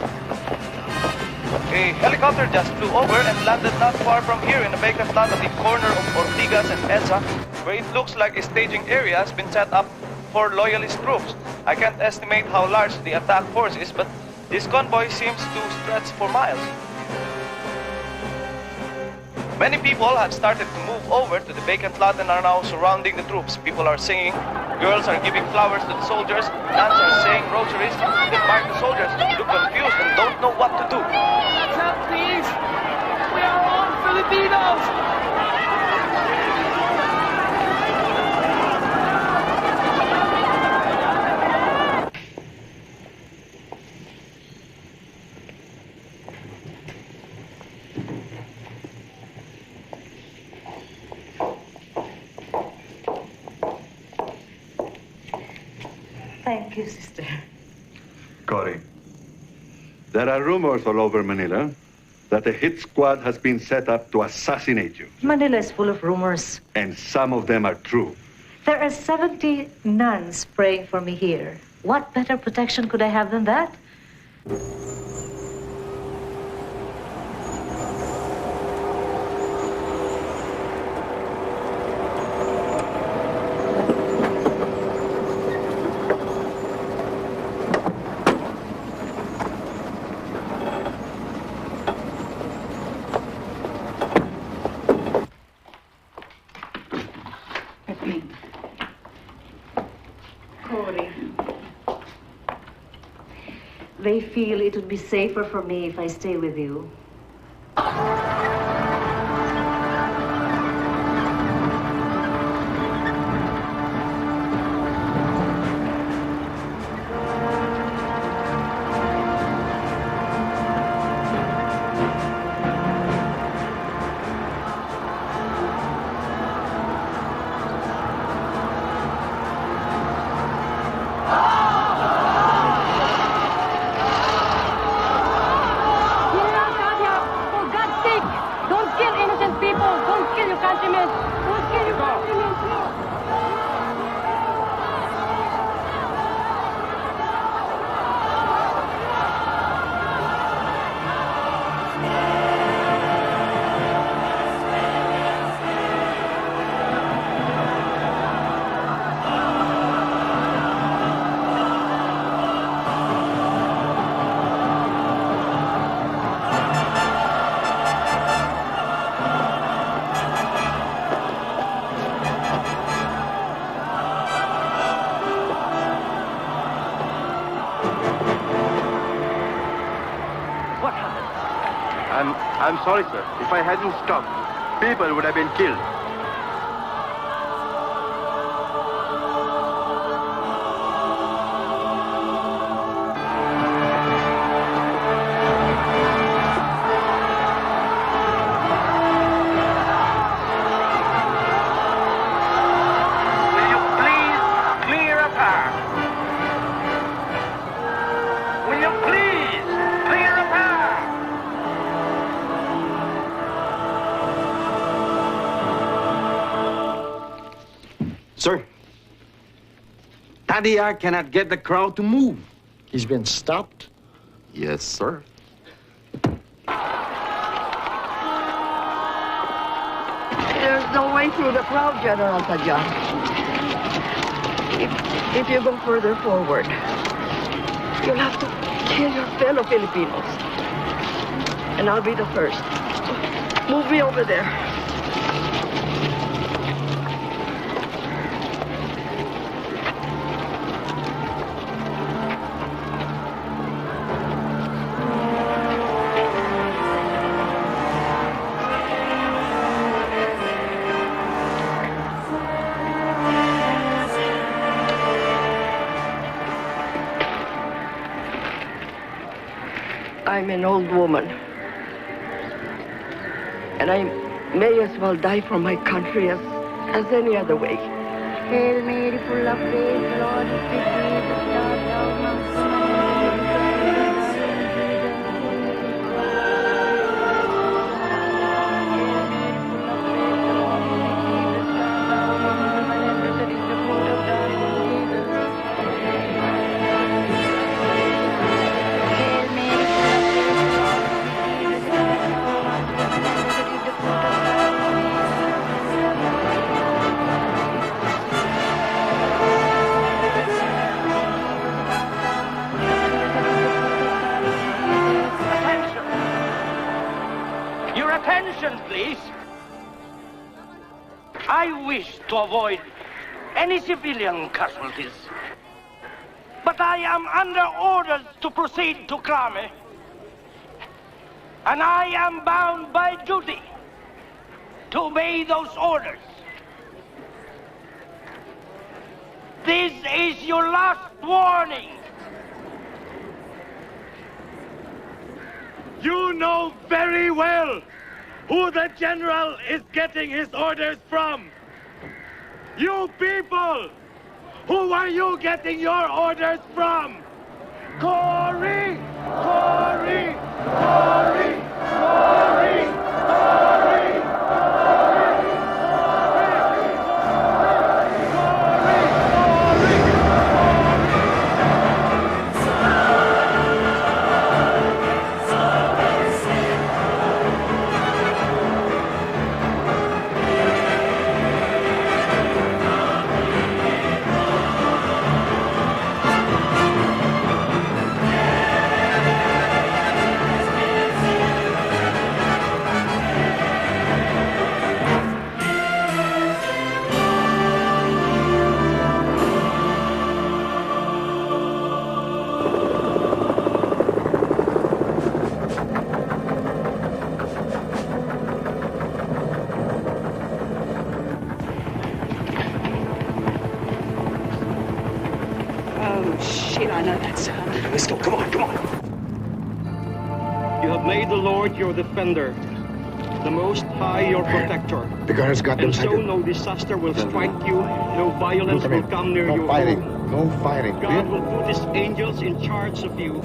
A helicopter just flew over and landed not far from here in a vacant lot at the corner of Ortigas and EDSA, where it looks like a staging area has been set up for loyalist troops. I can't estimate how large the attack force is, but this convoy seems to stretch for miles. Many people have started to move over to the vacant lot and are now surrounding the troops. People are singing, girls are giving flowers to the soldiers, nuns are saying rosaries, even the soldiers look confused and don't know what to do. Help, please! We are all Filipinos! Thank you, sister. Cory, there are rumors all over Manila that a hit squad has been set up to assassinate you. Manila is full of rumors. And some of them are true. There are 70 nuns praying for me here. What better protection could I have than that? They feel it would be safer for me if I stay with you. I'm sorry, sir. If I hadn't stopped, people would have been killed. Will you please clear a path? Will you please clear a path? Sir, Tadia cannot get the crowd to move. He's been stopped? Yes, sir. There's no way through the crowd, General Tadya. If you go further forward, you'll have to kill your fellow Filipinos. And I'll be the first. Move me over there. I'm an old woman. And I may as well die for my country as any other way. Hail Mary, full of grace, the Lord is with thee. Blessed art thou amongst women, and blessed is the fruit of thy womb, Jesus. Attention, please. I wish to avoid any civilian casualties. But I am under orders to proceed to Krame. And I am bound by duty to obey those orders. This is your last warning. You know very well who the general is getting his orders from. You people! Who are you getting your orders from? Cory! Cory! Cory! Cory! Cory! Let's go. Come on, come on. You have made the Lord your defender, the Most High your protector. The guards got them. And so no disaster will strike you, no violence will come near you. No fighting. No fighting. God will put his angels in charge of you.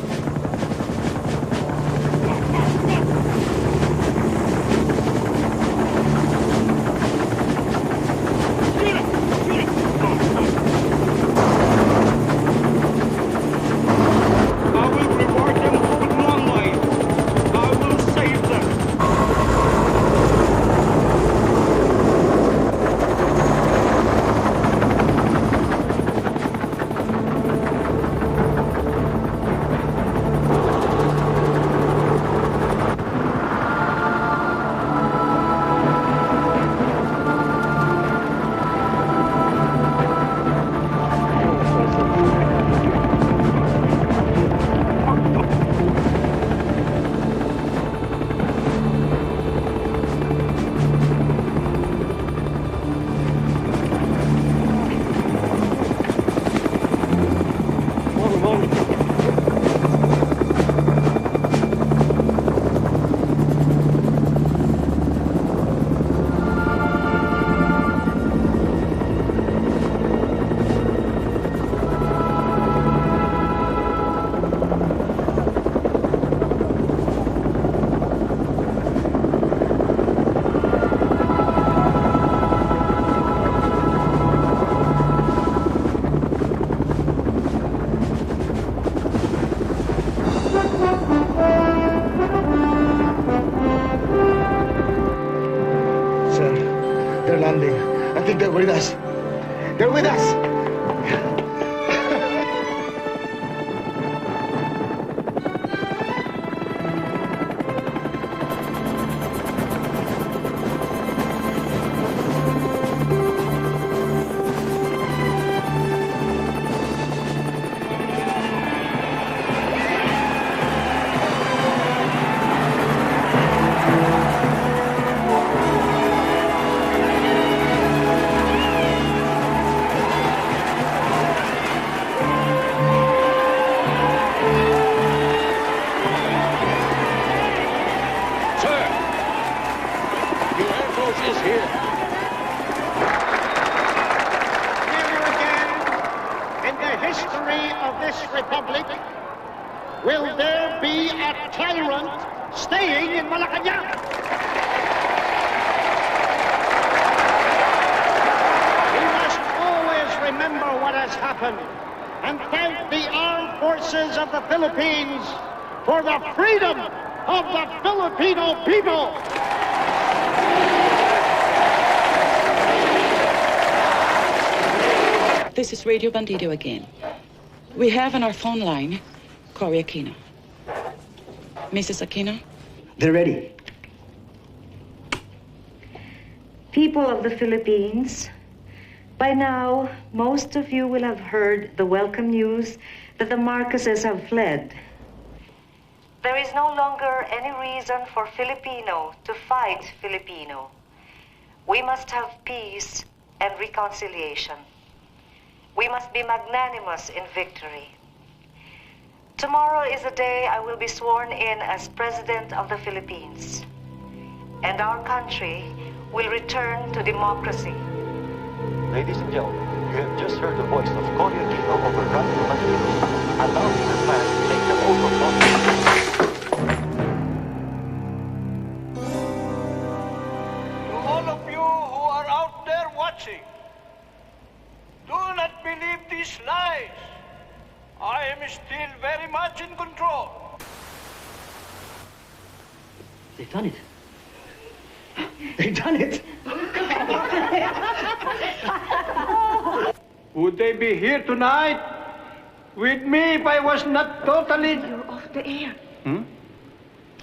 They're with us. They're with us. And thank the armed forces of the Philippines for the freedom of the Filipino people. This is Radio Bandido again. We have on our phone line Cory Aquino. Mrs. Aquino? They're ready. People of the Philippines, by now, most of you will have heard the welcome news that the Marcoses have fled. There is no longer any reason for Filipino to fight Filipino. We must have peace and reconciliation. We must be magnanimous in victory. Tomorrow is the day I will be sworn in as President of the Philippines. And our country will return to democracy. Ladies and gentlemen, you have just heard the voice of Cory Aquino over Radio Manila, announcing the plan to take the oath of office. To all of you who are out there watching, do not believe these lies. I am still very much in control. They've done it. They've done it. Would they be here tonight with me if I was not totally... You're off the air. Hmm?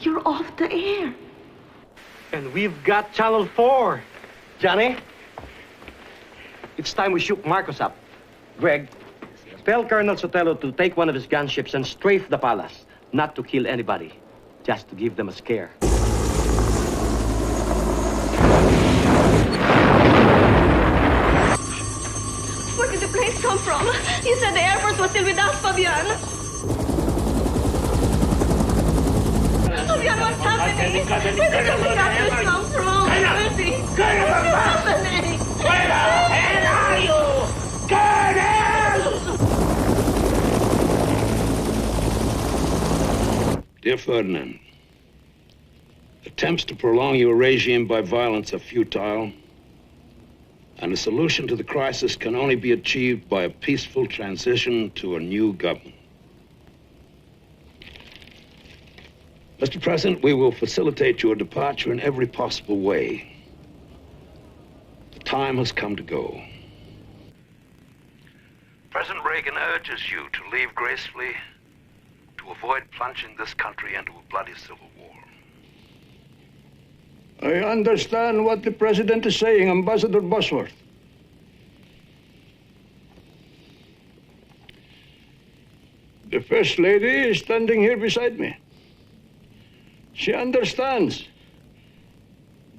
You're off the air. And we've got Channel 4. Johnny, it's time we shook Marcos up. Greg, tell Colonel Sotelo to take one of his gunships and strafe the palace. Not to kill anybody, just to give them a scare. Where did the planes come from? You said the Air Force was still with us, Fabian. Fabian, what's happening? Where did the helicopters come from? Mercy. What's happening? Where the hell are you? Colonel! Dear Ferdinand, attempts to prolong your regime by violence are futile, and a solution to the crisis can only be achieved by a peaceful transition to a new government. Mr. President, we will facilitate your departure in every possible way. The time has come to go. President Reagan urges you to leave gracefully, to avoid plunging this country into a bloody civil war. I understand what the President is saying, Ambassador Bosworth. The First Lady is standing here beside me. She understands,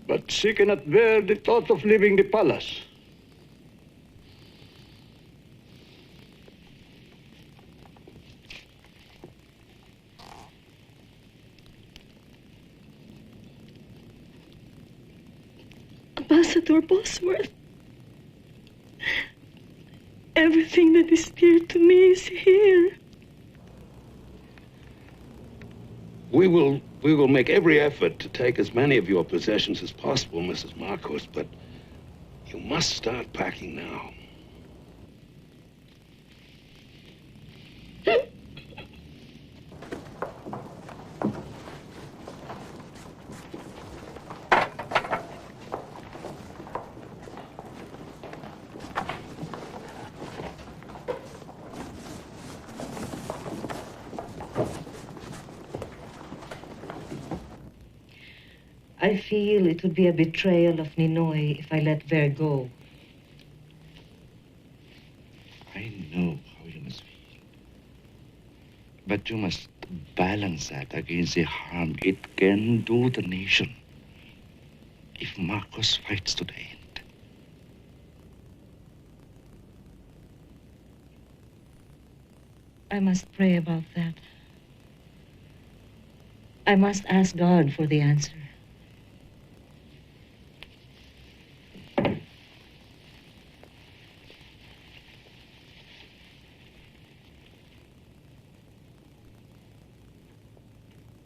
but she cannot bear the thought of leaving the palace. Ambassador Bosworth, everything that is dear to me is here. We will make every effort to take as many of your possessions as possible, Mrs. Marcos, but you must start packing now. I feel it would be a betrayal of Ninoy if I let Ver go. I know how you must feel. But you must balance that against the harm it can do the nation if Marcos fights to the end. I must pray about that. I must ask God for the answer.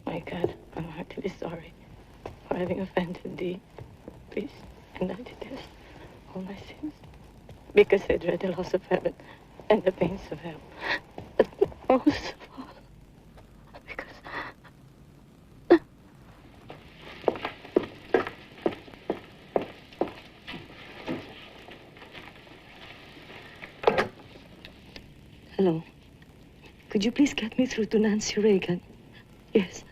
My God, I'm heartily sorry for having offended thee. Please indulge this, all my sins, because I dread the loss of heaven and the pains of hell. But most of all, because... Hello. Could you please get me through to Nancy Reagan? Yes.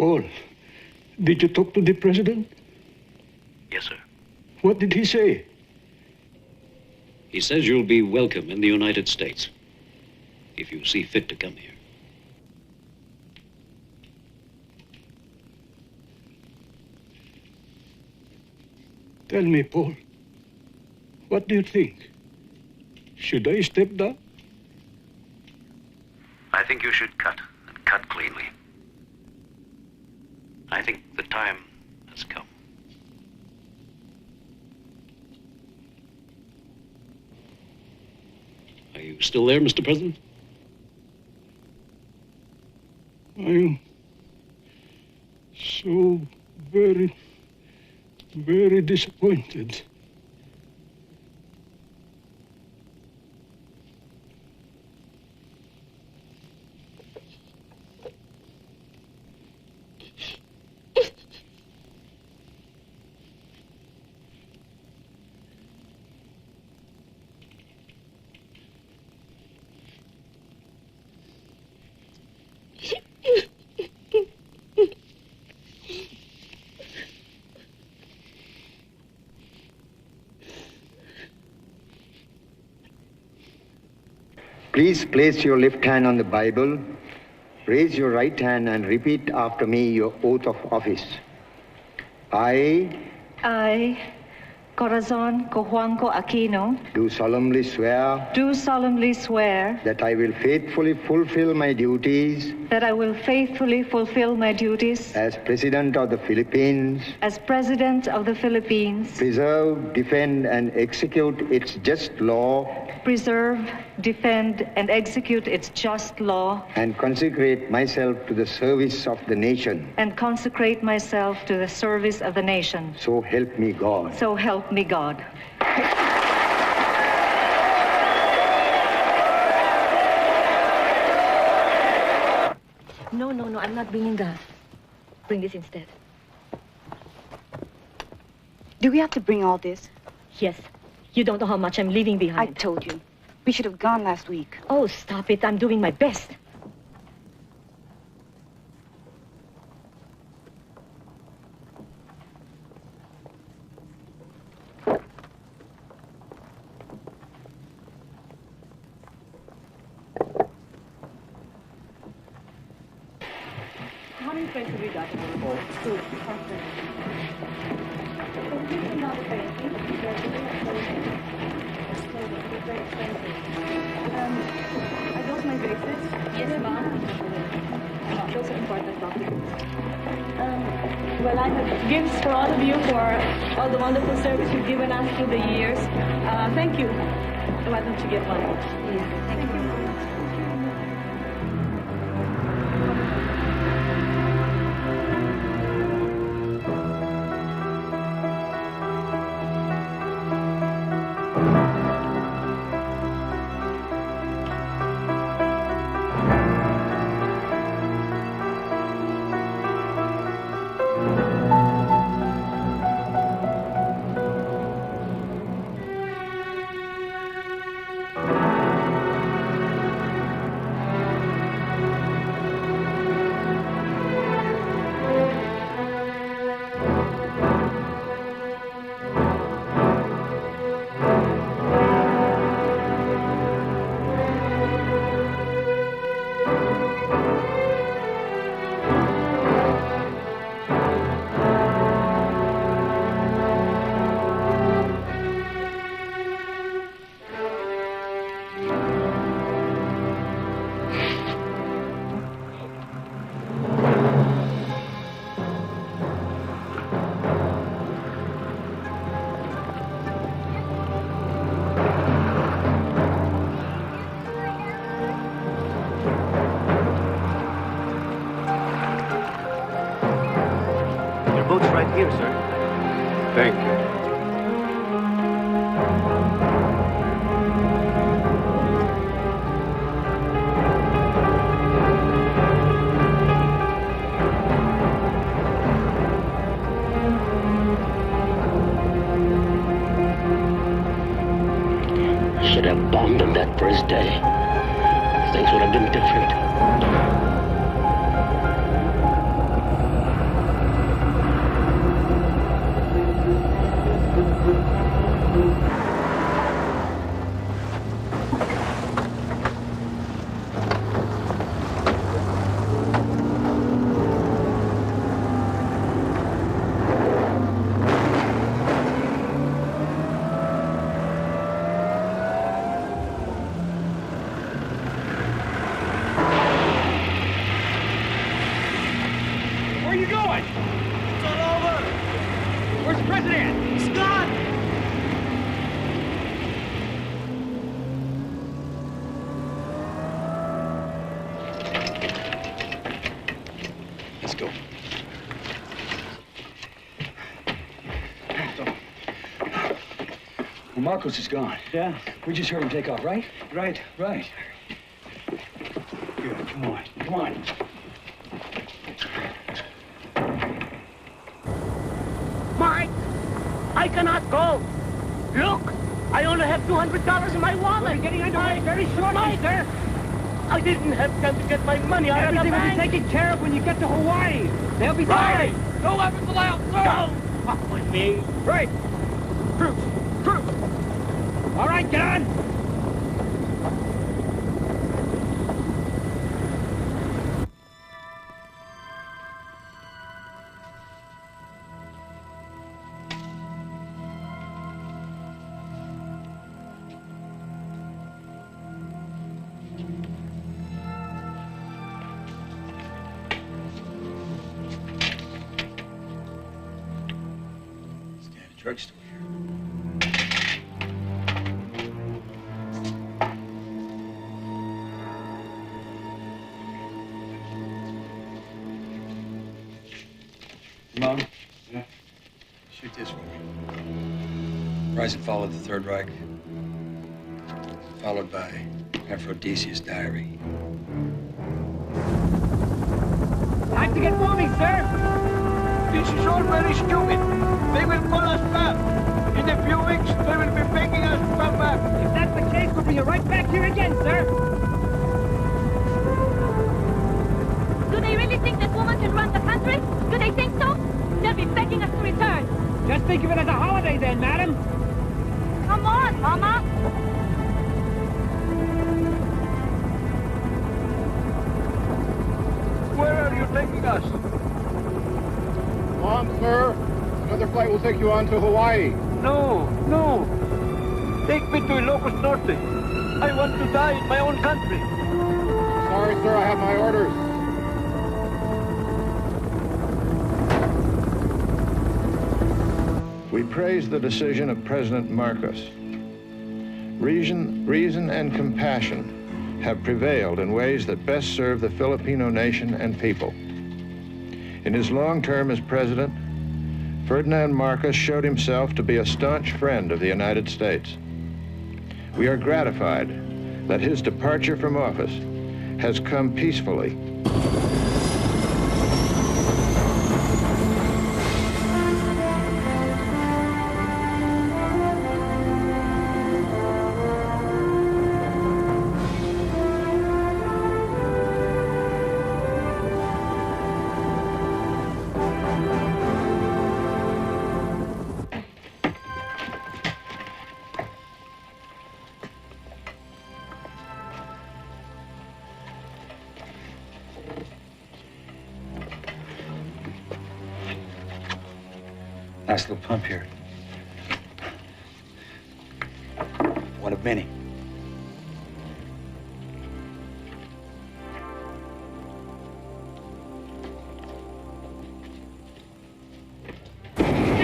Paul, did you talk to the president? Yes, sir. What did he say? He says you'll be welcome in the United States if you see fit to come here. Tell me, Paul, what do you think? Should I step down? I think you should cut, and cut cleanly. I think the time has come. Are you still there, Mr. President? I'm so very disappointed. Please place your left hand on the Bible, raise your right hand and repeat after me your oath of office. I, Corazon Cojuanco Aquino, do solemnly swear that I will faithfully fulfill my duties as President of the Philippines, preserve, defend, and execute its just law, and consecrate myself to the service of the nation. So help me God. So help me God. No, I'm not bringing that. Bring this instead. Do we have to bring all this? Yes. You don't know how much I'm leaving behind. I told you. We should have gone last week. Oh, stop it. I'm doing my best. How many friends have we got? Two. I got my braces. Yes, ma'am. Those are important documents. Well, I have gifts for all of you for all the wonderful service you've given us through the years. Thank you. Why don't you get one? Thank you. Here, sir. Thank you. Should have bombed him that first day. Things would have been different. Marcos is gone. Yeah? We just heard him take off, right? Right. Right. Good, come on, come on. Mike, I cannot go. Look, I only have $200 in my wallet. We're getting underway very shortly, sir. I didn't have time to get my money out of the Everything will bank. be taken care of when you get to Hawaii. They'll be Right. sorry. No weapons allowed, sir. Don't fuck with me. Right. Troops. Troops. All right, get on. Drugstore here. Mom? Yeah? Shoot this for me. Rise and Fall of the Third Reich, followed by Aphrodisia's Diary. Time to get moving, sir. This is all very stupid. They will call us back. In a few weeks, they will be begging us to come back. If that's the case, we'll bring you right back here again, sir. Do they really think that woman can run the country? Do they think so? They'll be begging us to return. Just think of it as a holiday then, madam. Come on, Mama. Where are you taking us? Come on, sir. Another flight will take you on to Hawaii. No, no. Take me to Ilocos Norte. I want to die in my own country. Sorry, sir, I have my orders. We praise the decision of President Marcos. Reason and compassion have prevailed in ways that best serve the Filipino nation and people. In his long term as president, Ferdinand Marcos showed himself to be a staunch friend of the United States. We are gratified that his departure from office has come peacefully. Nice little pump here. One of many. Delgado!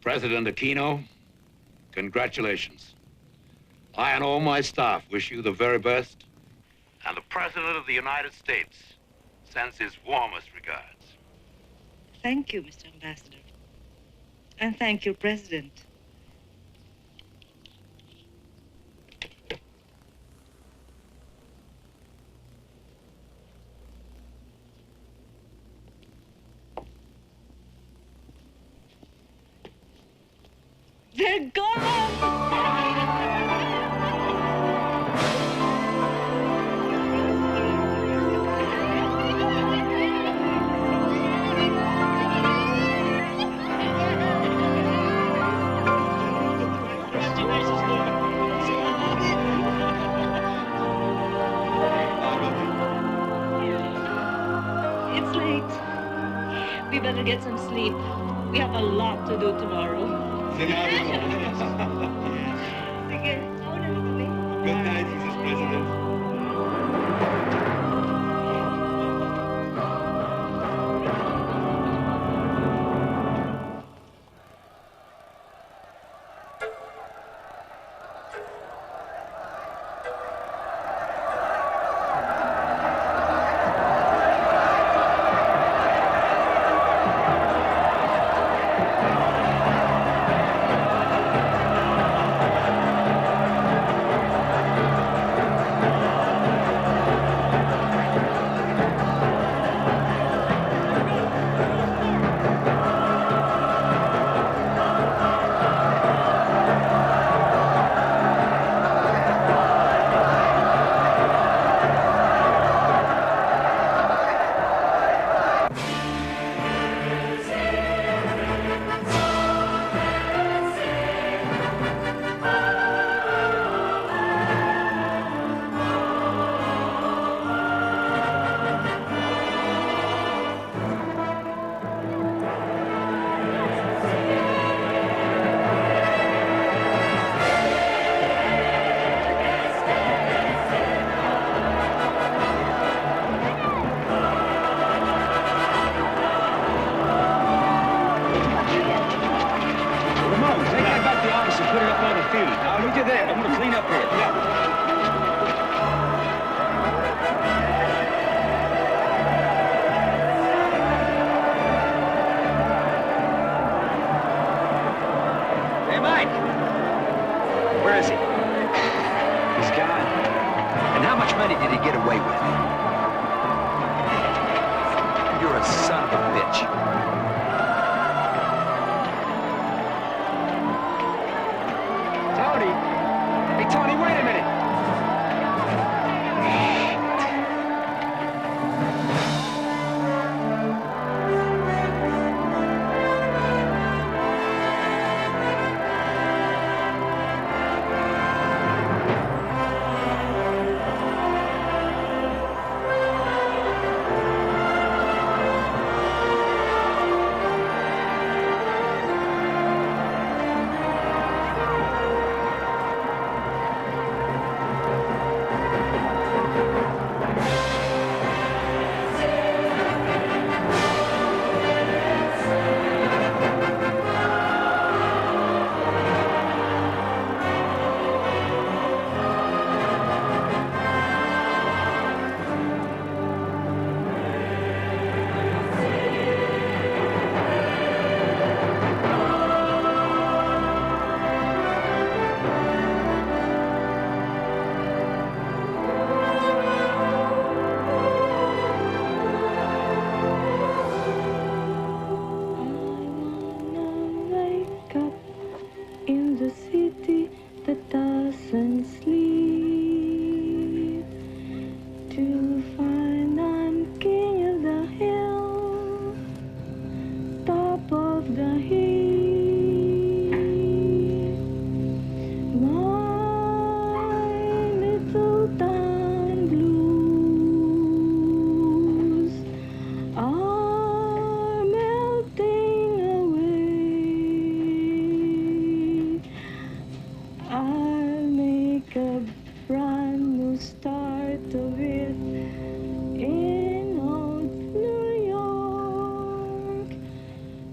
President Aquino, congratulations. I and all my staff wish you the very best. And the President of the United States sends his warmest regards. Thank you, Mr. Ambassador. And thank you, President. They're gone! It's late. We better get some sleep. We have a lot to do tomorrow. Sige, mauna na kami. Good night, Mrs. President.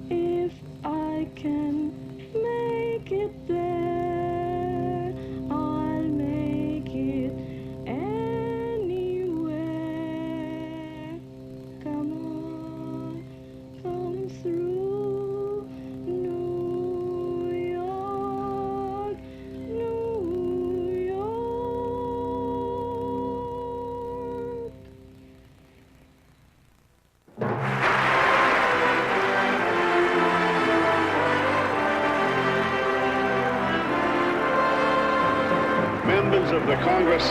If I members of the Congress,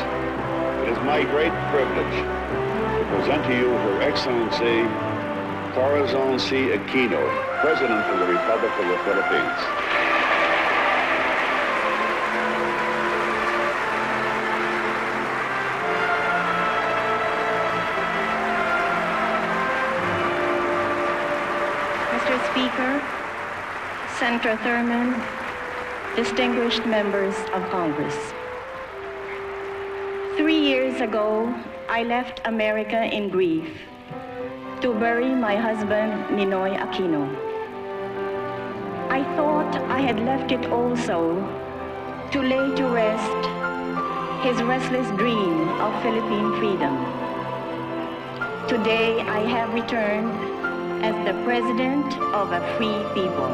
it is my great privilege to present to you Her Excellency Corazon C. Aquino, President of the Republic of the Philippines. Mr. Speaker, Senator Thurman, distinguished members of Congress. 3 years ago, I left America in grief to bury my husband, Ninoy Aquino. I thought I had left it also to lay to rest his restless dream of Philippine freedom. Today, I have returned as the President of a free people.